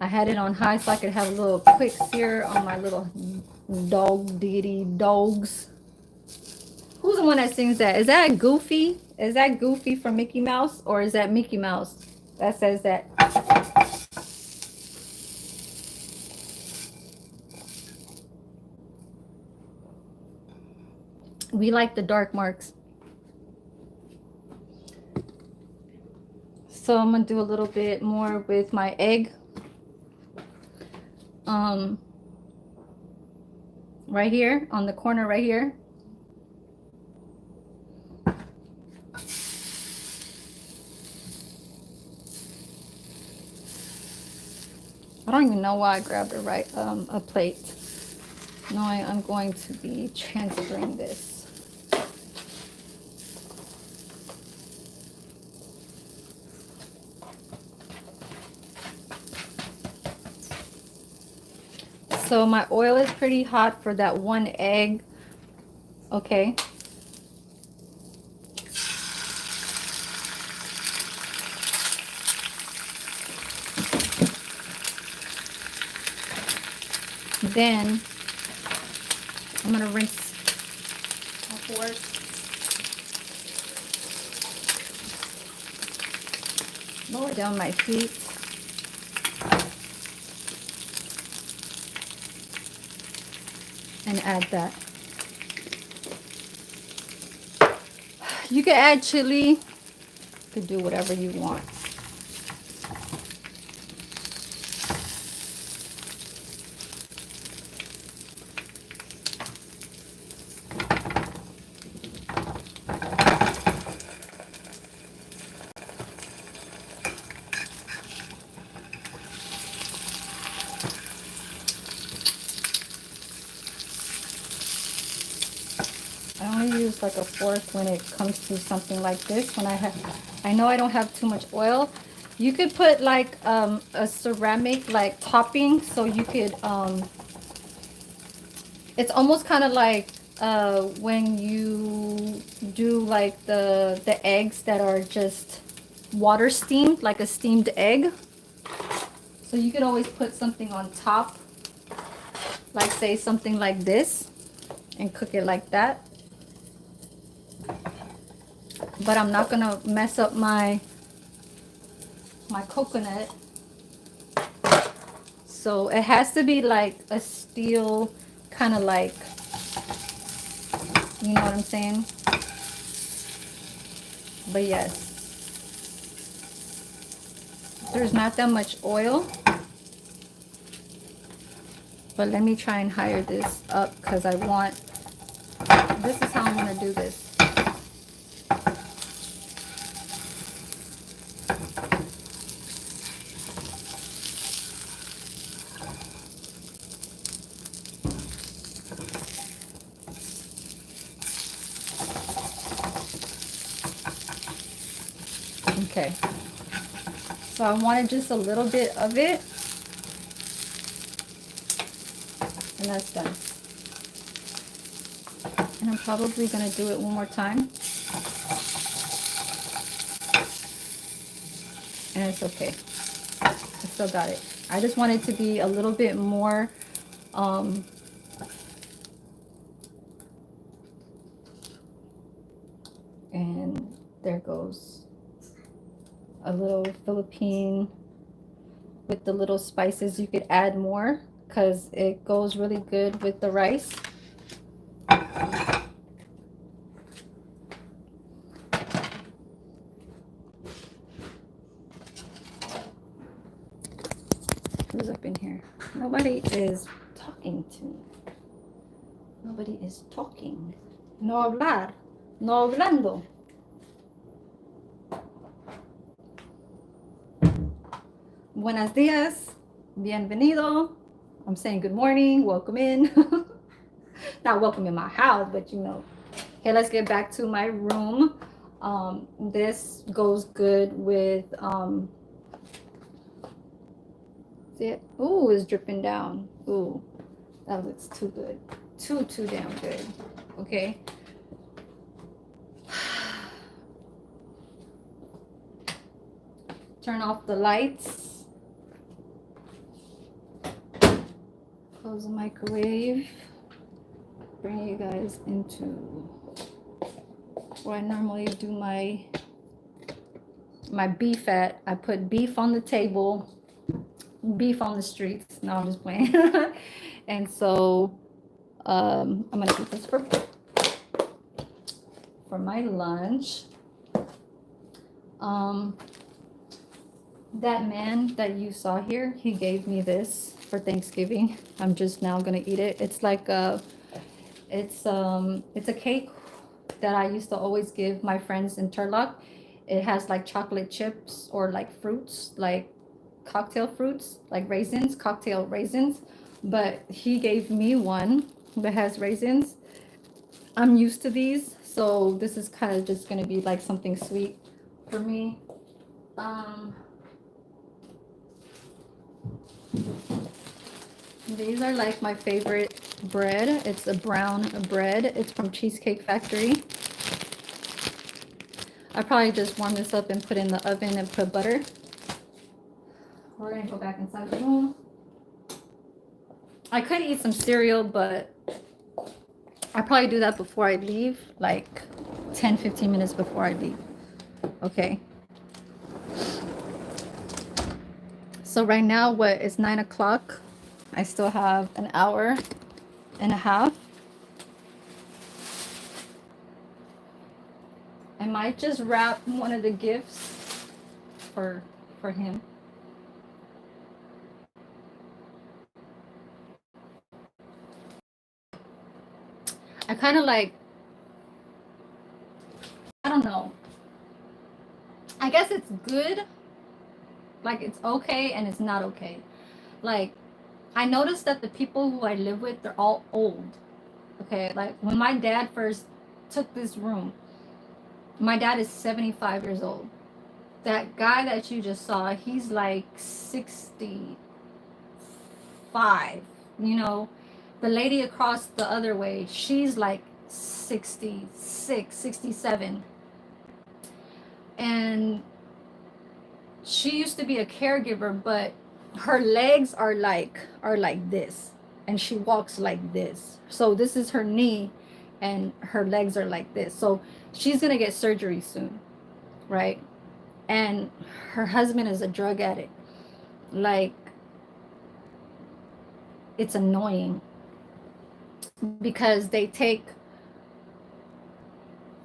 I had it on high so I could have a little quick sear on my little diggity dogs. Who's the one that sings that? Is that Goofy? Is that Goofy from Mickey Mouse? Or is that Mickey Mouse that says that? We like the dark marks. So I'm going to do a little bit more with my egg. right here on the corner right here. I don't even know why I grabbed a plate, knowing I'm going to be transferring this. So my oil is pretty hot for that one egg. Okay. Then I'm gonna rinse my fork. Lower down my heat. And add that. You can add chili. You could do whatever you want. I only use like a fork when it comes to something like this. When I know I don't have too much oil. You could put like a ceramic like topping, so you could it's almost kind of like when you do like the eggs that are just water steamed, like a steamed egg. So you could always put something on top, like say something like this, and cook it like that. But I'm not gonna mess up my coconut. So it has to be like a steel, kind of like, you know what I'm saying? But yes, there's not that much oil. But let me try and higher this up because I want, this is how I'm gonna do this. Okay, so I wanted just a little bit of it, and that's done. And I'm probably gonna do it one more time, and it's okay. I still got it. I just want it to be a little bit more and there goes a little Philippine with the little spices. You could add more because it goes really good with the rice. Who's up in here? Nobody is talking to me. Nobody is talking. No hablar. No hablando. Buenos dias. Bienvenido. I'm saying good morning. Welcome in. Not welcome in my house, but you know. Okay, let's get back to my room. This goes good with see it? Ooh, it's dripping down. Ooh, that looks too good. Too damn good. Okay. Turn off the lights. Close the microwave. Bring you guys into where I normally do my beef at. I put beef on the table, beef on the streets. No, I'm just playing. And so I'm gonna eat this for my lunch. That man that you saw here, he gave me this for Thanksgiving. I'm just now gonna eat it. It's like a It's a cake that I used to always give my friends in Turlock. It has like chocolate chips or like fruits, like cocktail fruits, like raisins, cocktail raisins. But he gave me one that has raisins. I'm used to these, so this is kind of just gonna be like something sweet for me. Um, these are like my favorite bread. It's a brown bread. It's from Cheesecake Factory. I probably just warm this up and put in the oven and put butter. We're gonna go back inside the room. I could eat some cereal, but I probably do that before I leave, like 10-15 minutes before I leave. Okay. So right now, what is 9 o'clock? I still have an hour and a half. I might just wrap one of the gifts for him. I kind of like, I don't know. I guess it's good. Like it's okay and it's not okay. Like I noticed that the people who I live with, they're all old. Okay, like when my dad first took this room, my dad is 75 years old. That guy that you just saw, he's like 65. You know, the lady across the other way, she's like 66, 67. And she used to be a caregiver, but her legs are like this, and she walks like this. So this is her knee, and her legs are like this. So she's gonna get surgery soon, right? And her husband is a drug addict. Like it's annoying because they take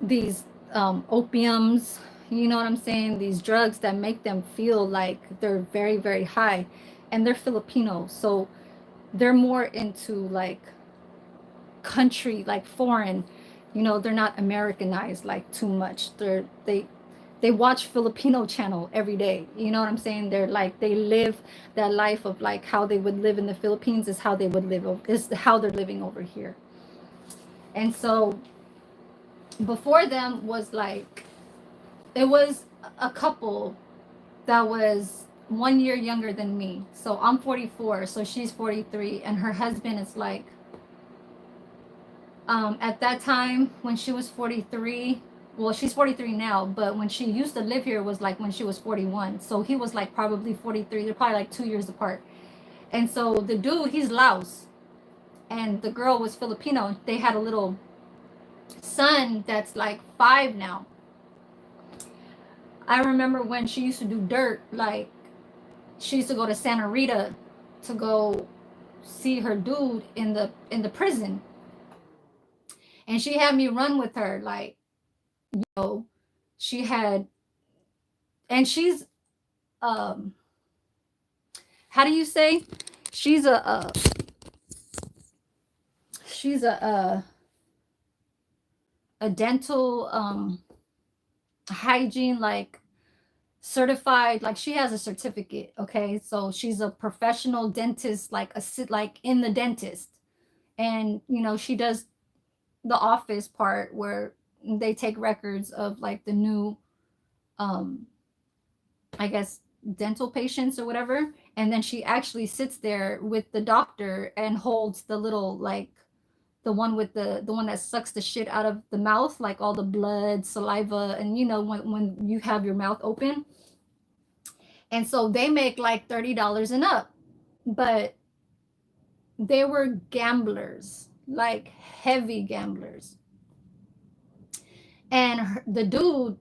these opiums, you know what I'm saying, these drugs that make them feel like they're very very high, and they're Filipino, so they're more into like country, like foreign, you know, they're not Americanized like too much. They watch Filipino channel every day, you know what I'm saying, they're like, they live that life of like how they would live in the Philippines is how they would live, is how they're living over here. And so before them was like, it was a couple that was 1 year younger than me. So I'm 44, so she's 43, and her husband is like, at that time when she was 43, well, she's 43 now, but when she used to live here was like when she was 41. So he was like probably 43. They're probably like 2 years apart. And so the dude, he's Laos, and the girl was Filipino. They had a little son that's like 5 now. I remember when she used to do dirt, like she used to go to Santa Rita to go see her dude in the prison, and she had me run with her, like, you know, she had, and she's how do you say, she's she's a dental hygiene, like certified, like she has a certificate. Okay, so she's a professional dentist, like a sit like in the dentist. And you know, she does the office part where they take records of like the new um I guess dental patients or whatever, and then she actually sits there with the doctor and holds the little, like the one with the one that sucks the shit out of the mouth, like all the blood, saliva, and you know, when you have your mouth open. And so they make like $30 and up, but they were gamblers, like heavy gamblers. And the dude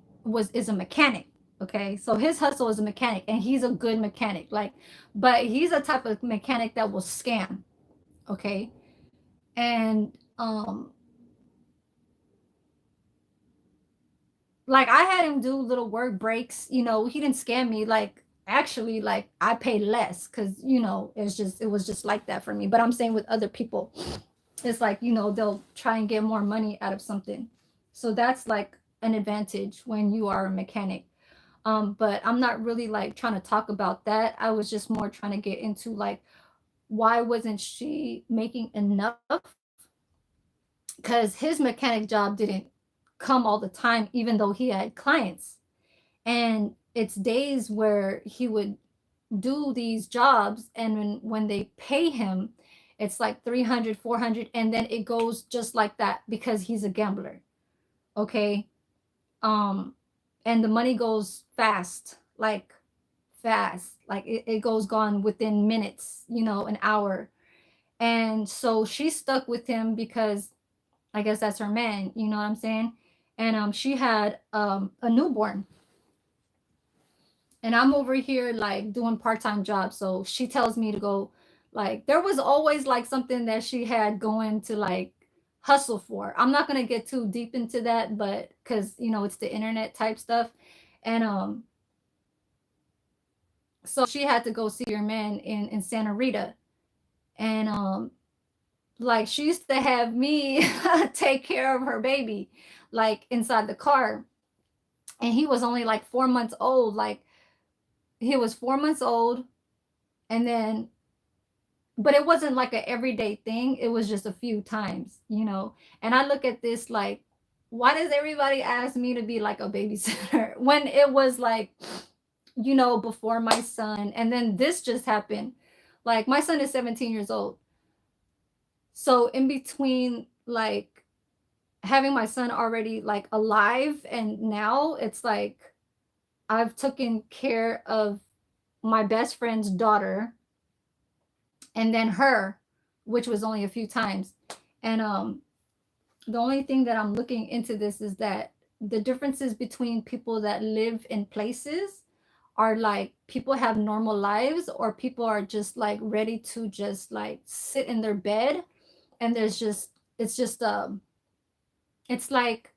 is a mechanic. Okay, so his hustle is a mechanic, and he's a good mechanic, like, but he's a type of mechanic that will scam. Okay. And like I had him do little work breaks, you know, he didn't scam me. Like actually, like I paid less because, you know, it was just like that for me. But I'm saying with other people. it's like, you know, they'll try and get more money out of something. So that's like an advantage when you are a mechanic. But I'm not really like trying to talk about that. I was just more trying to get into like, why wasn't she making enough? Because his mechanic job didn't come all the time, even though he had clients. And it's days where he would do these jobs, and when they pay him, it's like 300, 400, and then it goes just like that because he's a gambler. Okay. um and the money goes fast, like fast, like it goes gone within minutes, you know, an hour. And so she's stuck with him because I guess that's her man, you know what I'm saying? And she had a newborn, and I'm over here like doing part-time jobs. So she tells me to go, like there was always like something that she had going to like hustle for. I'm not going to get too deep into that, but cuz you know, it's the internet type stuff. And so she had to go see her man in Santa Rita. And like she used to have me take care of her baby like inside the car. And he was only like 4 months old. Like he was 4 months old. And then, but it wasn't like a everyday thing, it was just a few times, you know. And I look at this like, why does everybody ask me to be like a babysitter when it was like, you know, before my son? And then this just happened. Like my son is 17 years old, so in between like having my son already like alive, and now it's like I've taken care of my best friend's daughter, and then her, which was only a few times. And the only thing that I'm looking into this is that the differences between people that live in places are like people have normal lives, or people are just like ready to just like sit in their bed. And there's just, it's just it's like,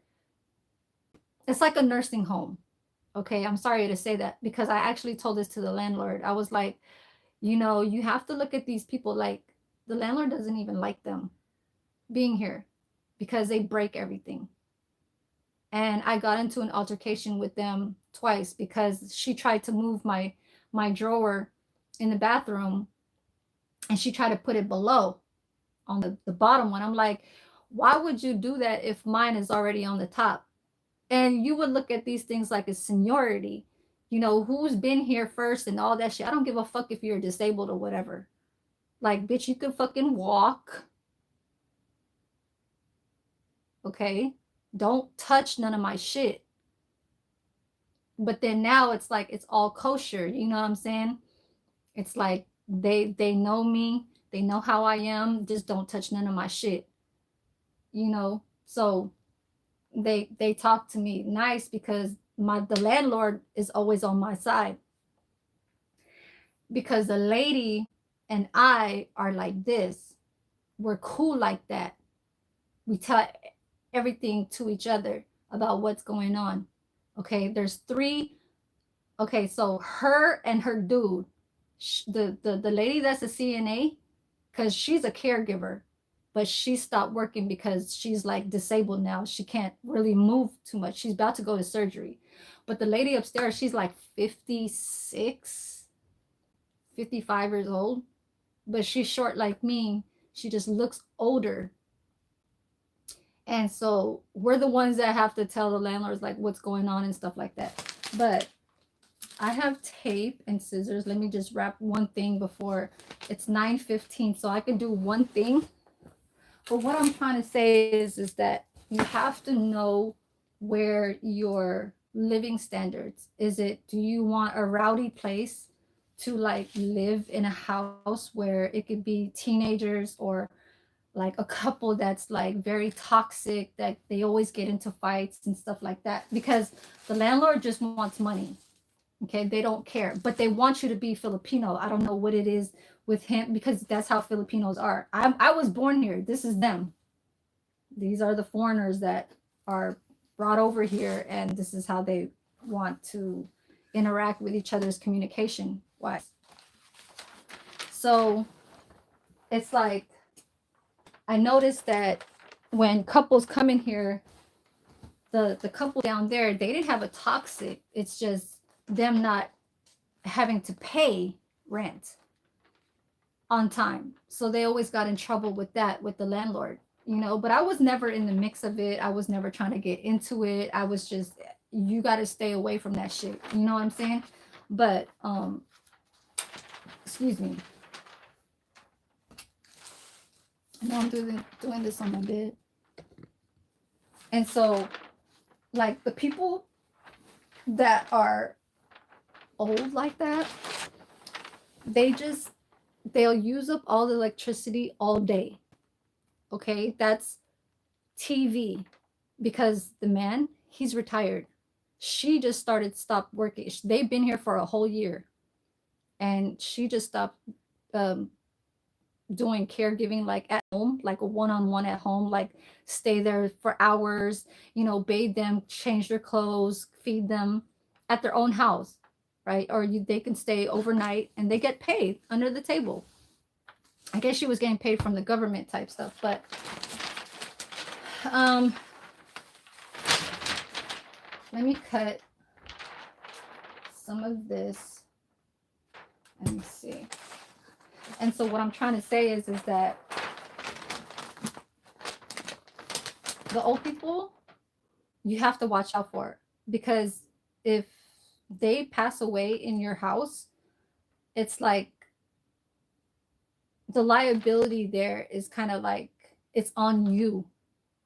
it's like a nursing home. Okay, I'm sorry to say that, because I actually told this to the landlord. I was like, you know, you have to look at these people like, the landlord doesn't even like them being here because they break everything. And I got into an altercation with them twice because she tried to move my drawer in the bathroom, and she tried to put it below on the bottom one. I'm like, why would you do that if mine is already on the top? And you would look at these things like a seniority, you know, who's been here first and all that shit. I don't give a fuck if you're disabled or whatever. Like, bitch, you could fucking walk. Okay. Don't touch none of my shit. But then now it's like it's all kosher. You know what I'm saying? It's like they know me. They know how I am. Just don't touch none of my shit. You know? So they talk to me nice because the landlord is always on my side. Because the lady and I are like this. We're cool like that. We tell everything to each other about what's going on. Okay, there's three. Okay, so her and her dude, the lady that's a CNA, because she's a caregiver, but she stopped working because she's like disabled now. She can't really move too much. She's about to go to surgery. But the lady upstairs, she's like 56, 55 years old, but she's short like me. She just looks older. And so we're the ones that have to tell the landlords like what's going on and stuff like that. But I have tape and scissors. Let me just wrap one thing before it's 9:15, so I can do one thing. But what I'm trying to say is that you have to know where your living standards is. It, do you want a rowdy place to like live in a house where it could be teenagers, or like a couple that's like very toxic, that they always get into fights and stuff like that? Because the landlord just wants money. Okay, they don't care, but they want you to be Filipino. I don't know what it is with him, because that's how Filipinos are. I was born here. This is them. These are the foreigners that are brought over here, and this is how they want to interact with each other's communication wise. So it's like I noticed that when couples come in here, the couple down there, they didn't have a toxic. It's just them not having to pay rent on time. So they always got in trouble with that with the landlord, but I was never in the mix of it. I was never trying to get into it. I was just, you got to stay away from that shit. You know what I'm saying? But excuse me. I know I'm doing this on my bed. And so, like, the people that are old like that, they'll use up all the electricity all day. Okay, that's TV, because the man, he's retired. She just stopped working. They've been here for a whole year, and she just stopped doing caregiving, like at home, like a one-on-one at home, like stay there for hours, bathe them, change their clothes, feed them at their own house, right? Or they can stay overnight and they get paid under the table. I guess she was getting paid from the government type stuff, but let me cut some of this. Let me see. And so what I'm trying to say is that the old people, you have to watch out for, because if they pass away in your house, it's like the liability there is kind of like it's on you.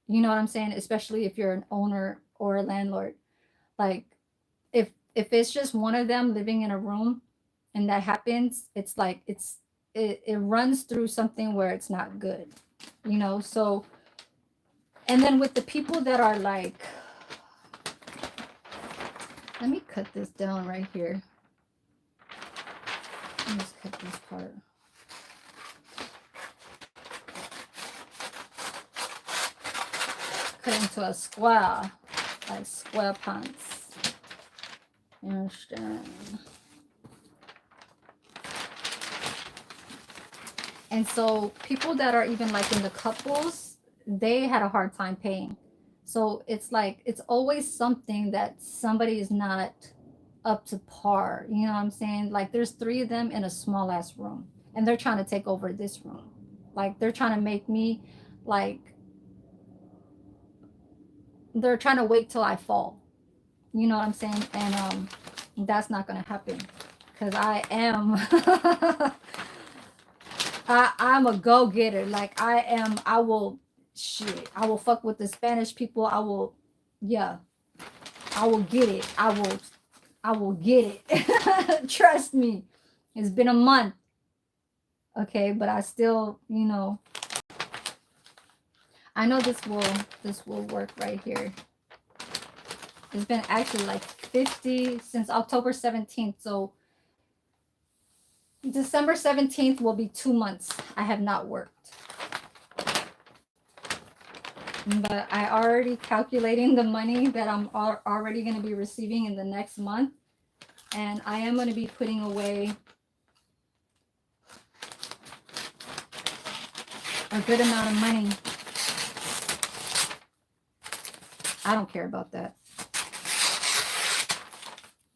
You know what I'm saying? Especially if you're an owner or a landlord. Like if it's just one of them living in a room and that happens, it's like it runs through something where it's not good. So, and then with the people that are like, let me cut this down right here. Let me just cut this part. Cut into a square, like square pants. You understand? And so people that are even like in the couples, they had a hard time paying. So it's like, it's always something that somebody is not up to par. You know what I'm saying? Like there's 3 of them in a small ass room and they're trying to take over this room. Like they're trying to make me like, they're trying to wait till I fall. You know what I'm saying? And that's not going to happen, because I am I'm a go-getter. Like I will fuck with the Spanish people. I will get it. I will get it. Trust me. It's been a month. Okay, but I still, I know this will work right here. It's been actually like 50 since October 17th. So December 17th will be 2 months I have not worked. But I already calculating the money that I'm already going to be receiving in the next month. And I am going to be putting away a good amount of money. I don't care about that.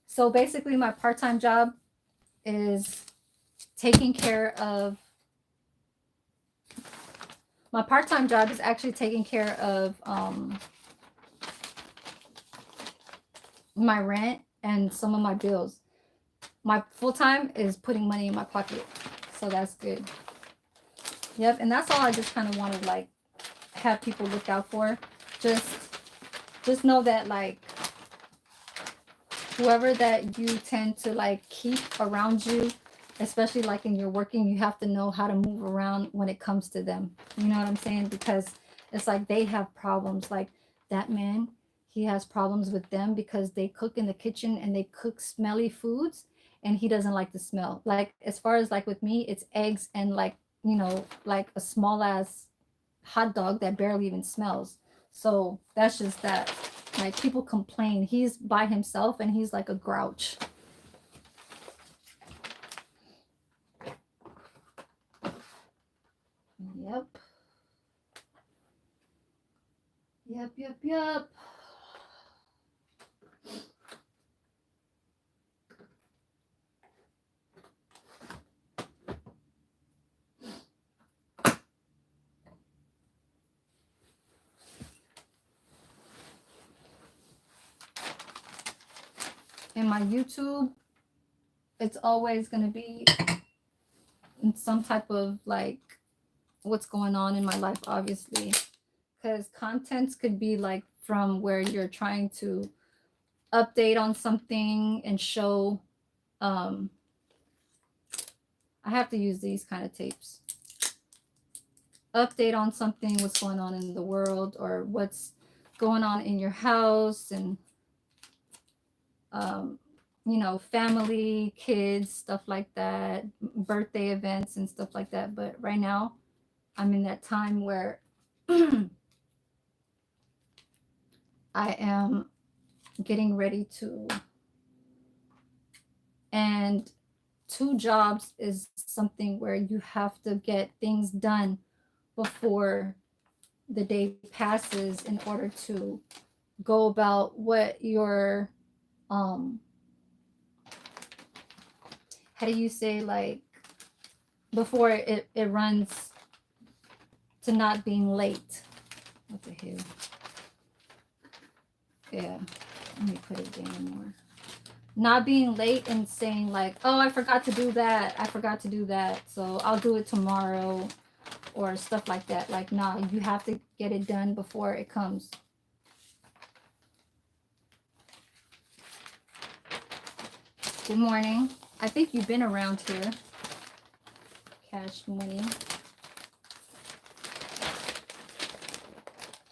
So basically my part-time job is taking care of, my part-time job is actually taking care of my rent and some of my bills. My full-time is putting money in my pocket. So that's good. Yep. And that's all I just kind of want to like have people look out for. Just know that like whoever that you tend to like keep around you, especially like in your working, you have to know how to move around when it comes to them. You know what I'm saying? Because it's like they have problems. Like that man, he has problems with them because they cook in the kitchen and they cook smelly foods and he doesn't like the smell. Like as far as like with me, it's eggs and like, like a small ass hot dog that barely even smells. So that's just that. Like people complain. He's by himself and he's like a grouch. Yep. Yep, yep, yep. In my YouTube, it's always going to be some type of like what's going on in my life, obviously, because contents could be like from where you're trying to update on something and show. um I have to use these kind of tapes. Update on something, what's going on in the world, or what's going on in your house, and um you know, family, kids, stuff like that, birthday events and stuff like that. But right now I'm in that time where I am getting ready to, and 2 jobs is something where you have to get things done before the day passes in order to go about what your um how do you say, like, before it runs to not being late. What the hell? Yeah, let me put it down more. Not being late and saying like, oh, I forgot to do that, I forgot to do that, so I'll do it tomorrow, or stuff like that. Like, nah, you have to get it done before it comes. Good morning. I think you've been around here. Cash money.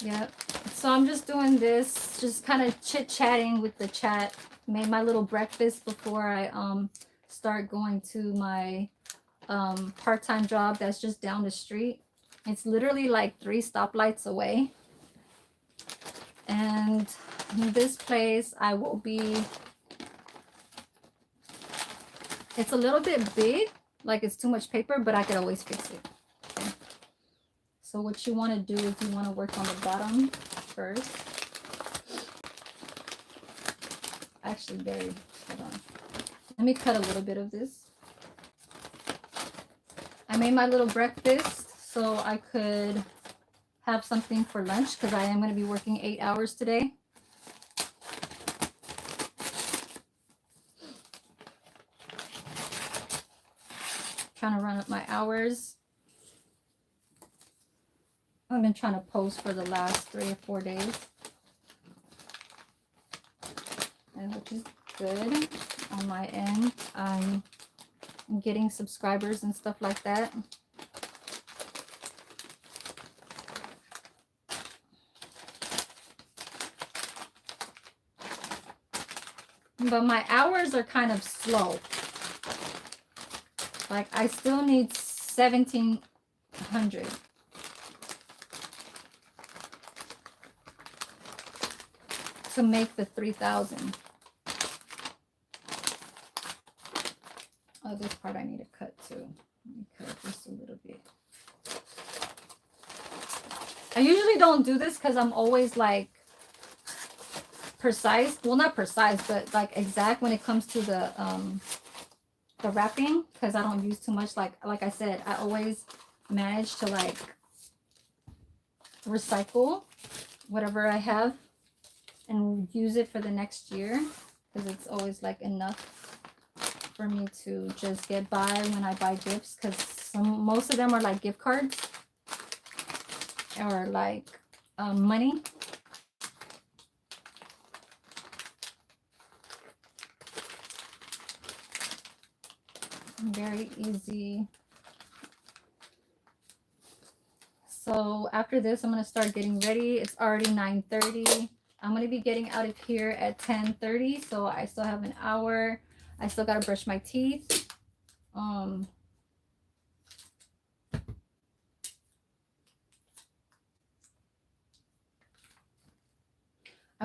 Yep. So I'm just doing this, just kind of chit-chatting with the chat. Made my little breakfast before I start going to my part-time job that's just down the street. It's literally like 3 stoplights away. And in this place I will be, it's a little bit big, like it's too much paper, but I could always fix it. Okay. So what you want to do is you want to work on the bottom first. Actually, very, hold on. Let me cut a little bit of this. I made my little breakfast so I could have something for lunch because I am going to be working 8 hours today. Trying to run up my hours. I've been trying to post for the last 3 or 4 days, and which is good on my end. I'm getting subscribers and stuff like that. But my hours are kind of slow. Like, I still need 1,700. To make the 3,000. Oh, this part I need to cut too. Let me cut just a little bit. I usually don't do this because I'm always like precise. Well, not precise, but like exact when it comes to the wrapping, because I don't use too much. Like I said, I always manage to like recycle whatever I have and use it for the next year, because it's always like enough for me to just get by when I buy gifts, because most of them are like gift cards or like money. Very easy. So after this, I'm going to start getting ready. It's already 9:30. I'm going to be getting out of here at 10:30. So I still have an hour. I still got to brush my teeth. I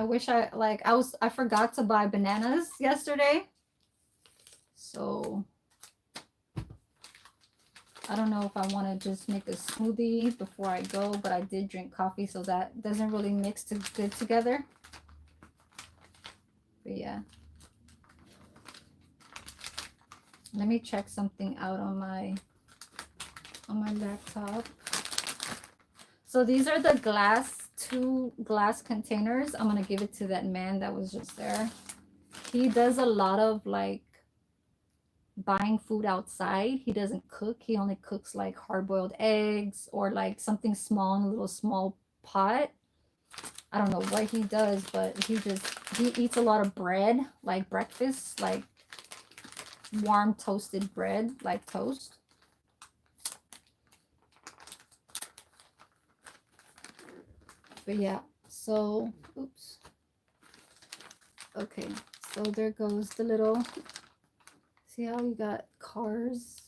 wish I forgot to buy bananas yesterday. So I don't know if I want to just make a smoothie before I go, but I did drink coffee, so that doesn't really mix good together. But yeah. Let me check something out on my laptop. So these are the two glass containers. I'm gonna give it to that man that was just there. He does a lot of like buying food outside. He doesn't cook. He only cooks like hard-boiled eggs or like something small in a little small pot. I don't know what he does, but he eats a lot of bread, like breakfast, like warm toasted bread, like toast. But yeah, so oops. Okay, so there goes the little, see how we got cars.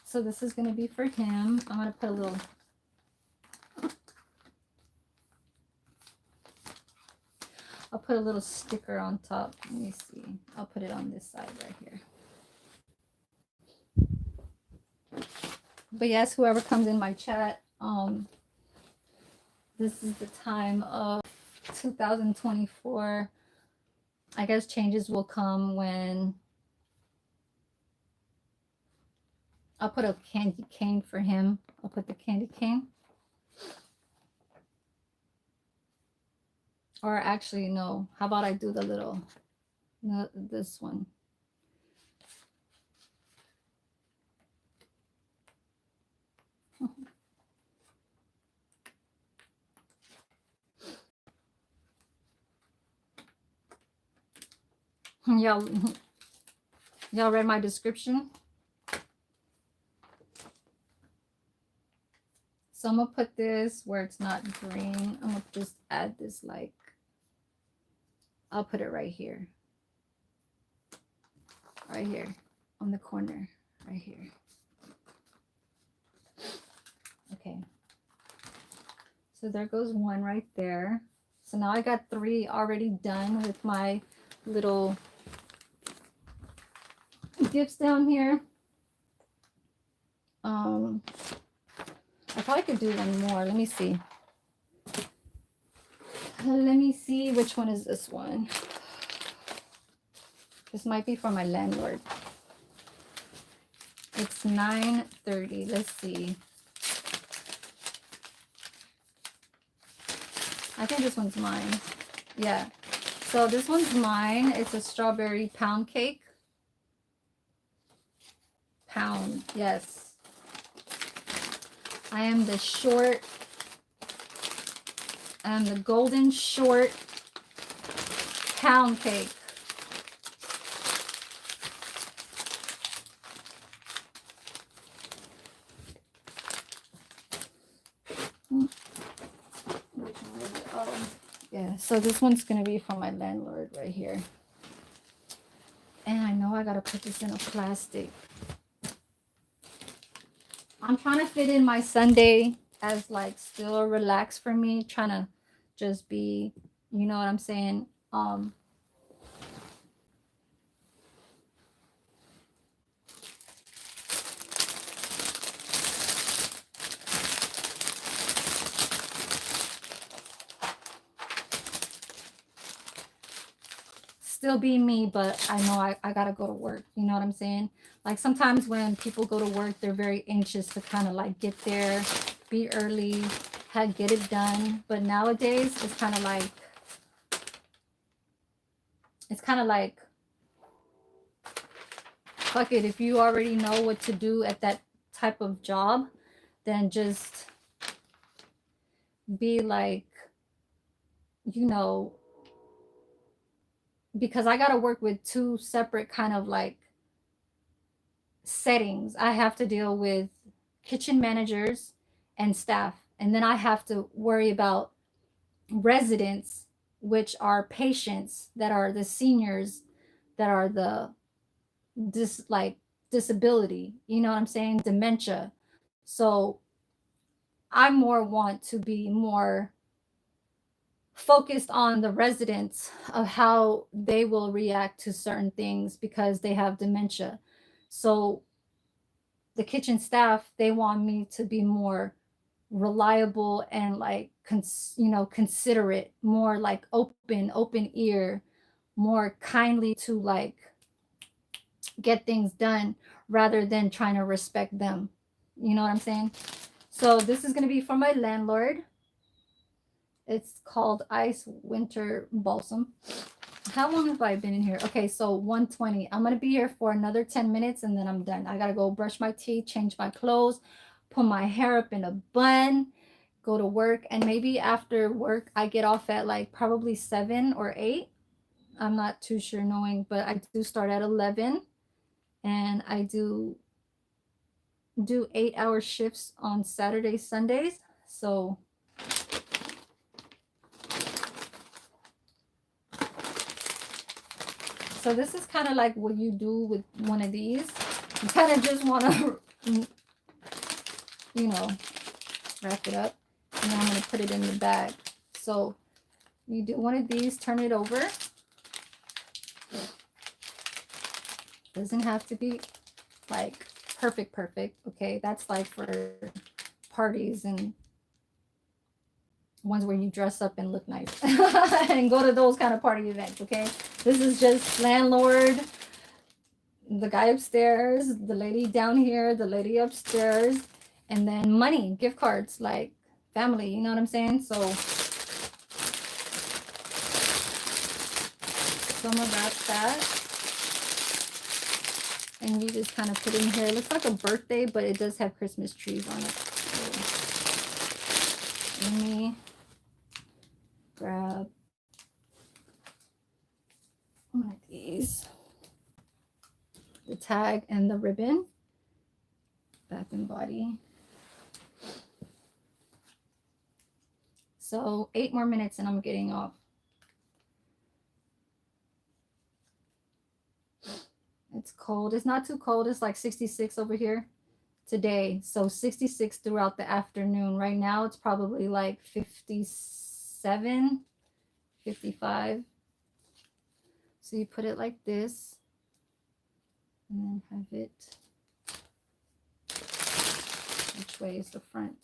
So this is going to be for him. I'm going to put a little, I'll put a little sticker on top. Let me see. I'll put it on this side right here. But yes, whoever comes in my chat, this is the time of 2024. I guess changes will come when I'll put a candy cane for him. I'll put the candy cane. Or actually, no. How about I do the little, no, this one. Y'all read my description? So I'm gonna put this where it's not green. I'm gonna just add this, like, I'll put it right here. Right here on the corner, right here. Okay. So there goes one right there. So now I got 3 already done with my little gifts down here. I probably could do one more. Let me see. Let me see which one is this one. This might be for my landlord. It's 9:30. Let's see. I think this one's mine. Yeah. So this one's mine. It's a strawberry pound cake. Pound. Yes. I am the short. I am the golden short pound cake. Yeah, so this one's gonna be for my landlord right here. And I know I gotta put this in a plastic. I'm trying to fit in my Sunday as like still relaxed for me, trying to just be, you know what I'm saying? Still be me, but I know I gotta go to work. You know what I'm saying? Like sometimes when people go to work, they're very anxious to kind of like get there, be early, get it done. But nowadays, it's kind of like, fuck it. If you already know what to do at that type of job, then just be like, you know, because I got to work with 2 separate kind of like settings. I have to deal with kitchen managers and staff, and then I have to worry about residents, which are patients that are the seniors, that are the disability, you know what I'm saying, dementia. So I more want to be more focused on the residents of how they will react to certain things because they have dementia. So the kitchen staff, they want me to be more reliable and like considerate, more like open ear, more kindly to like get things done rather than trying to respect them. You know what I'm saying? So this is going to be for my landlord. It's called Ice Winter Balsam. How long have I been in here? Okay, so 1:20. I'm going to be here for another 10 minutes and then I'm done. I got to go brush my teeth, change my clothes, put my hair up in a bun, go to work. And maybe after work, I get off at like probably 7 or 8. I'm not too sure knowing, but I do start at 11 and I do 8-hour shifts on Saturdays, Sundays. So this is kind of like what you do with one of these. You kind of just want to, wrap it up. And then I'm going to put it in the bag. So you do one of these, turn it over. Doesn't have to be like perfect. Okay, that's like for parties and ones where you dress up and look nice and go to those kind of party events. Okay, this is just landlord, the guy upstairs, the lady down here, the lady upstairs, and then money, gift cards, like family, you know what I'm saying? So I'm gonna wrap that. And you just kind of put it in here. It looks like a birthday, but it does have Christmas trees on it. So let me grab one of these. The tag and the ribbon. Bath and Body. So 8 more minutes and I'm getting off. It's cold. It's not too cold. It's like 66 over here today. So 66 throughout the afternoon. Right now it's probably like 57, 55. So you put it like this and then have it. Which way is the front?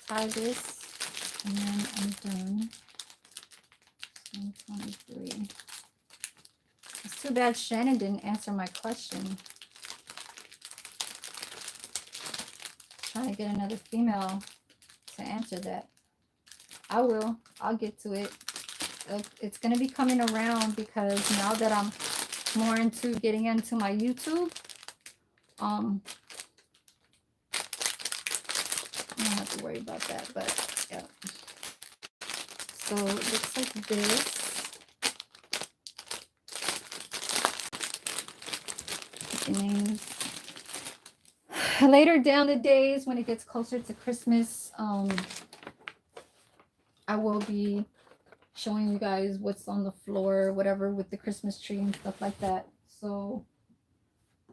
Tie this and then I'm done. 23. It's too bad Shannon didn't answer my question. Trying to get another female to answer that. I will. I'll get to it. It's going to be coming around because now that I'm more into getting into my YouTube, I don't have to worry about that, but yeah. So it looks like this. Names. Later down the days when it gets closer to Christmas, I will be showing you guys what's on the floor, whatever, with the Christmas tree and stuff like that. So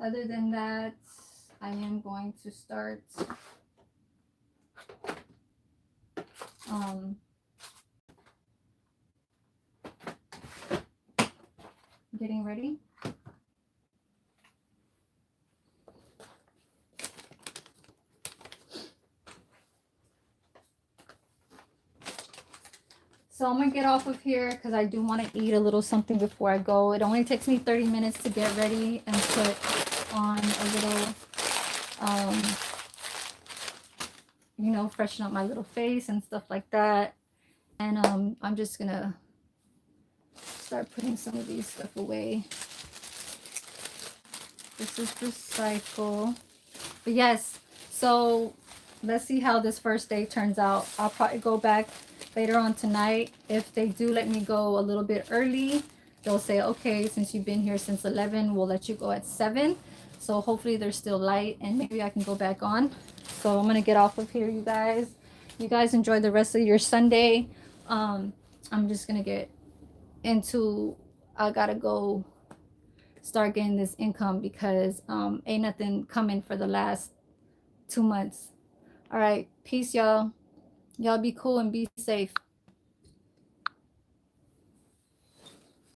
other than that, I am going to start getting ready. So I'm going to get off of here because I do want to eat a little something before I go. It only takes me 30 minutes to get ready and put on a little, freshen up my little face and stuff like that. And I'm just going to start putting some of these stuff away. This is recycle. But yes, so let's see how this first day turns out. I'll probably go back later on tonight. If they do let me go a little bit early, they'll say, okay, since you've been here since 11, we'll let you go at 7. So hopefully they're still light and maybe I can go back on. So I'm gonna get off of here, you guys. You guys enjoy the rest of your Sunday. I'm just gonna get into, I gotta go start getting this income because ain't nothing coming for the last 2 months. All right, peace, y'all. Y'all be cool and be safe.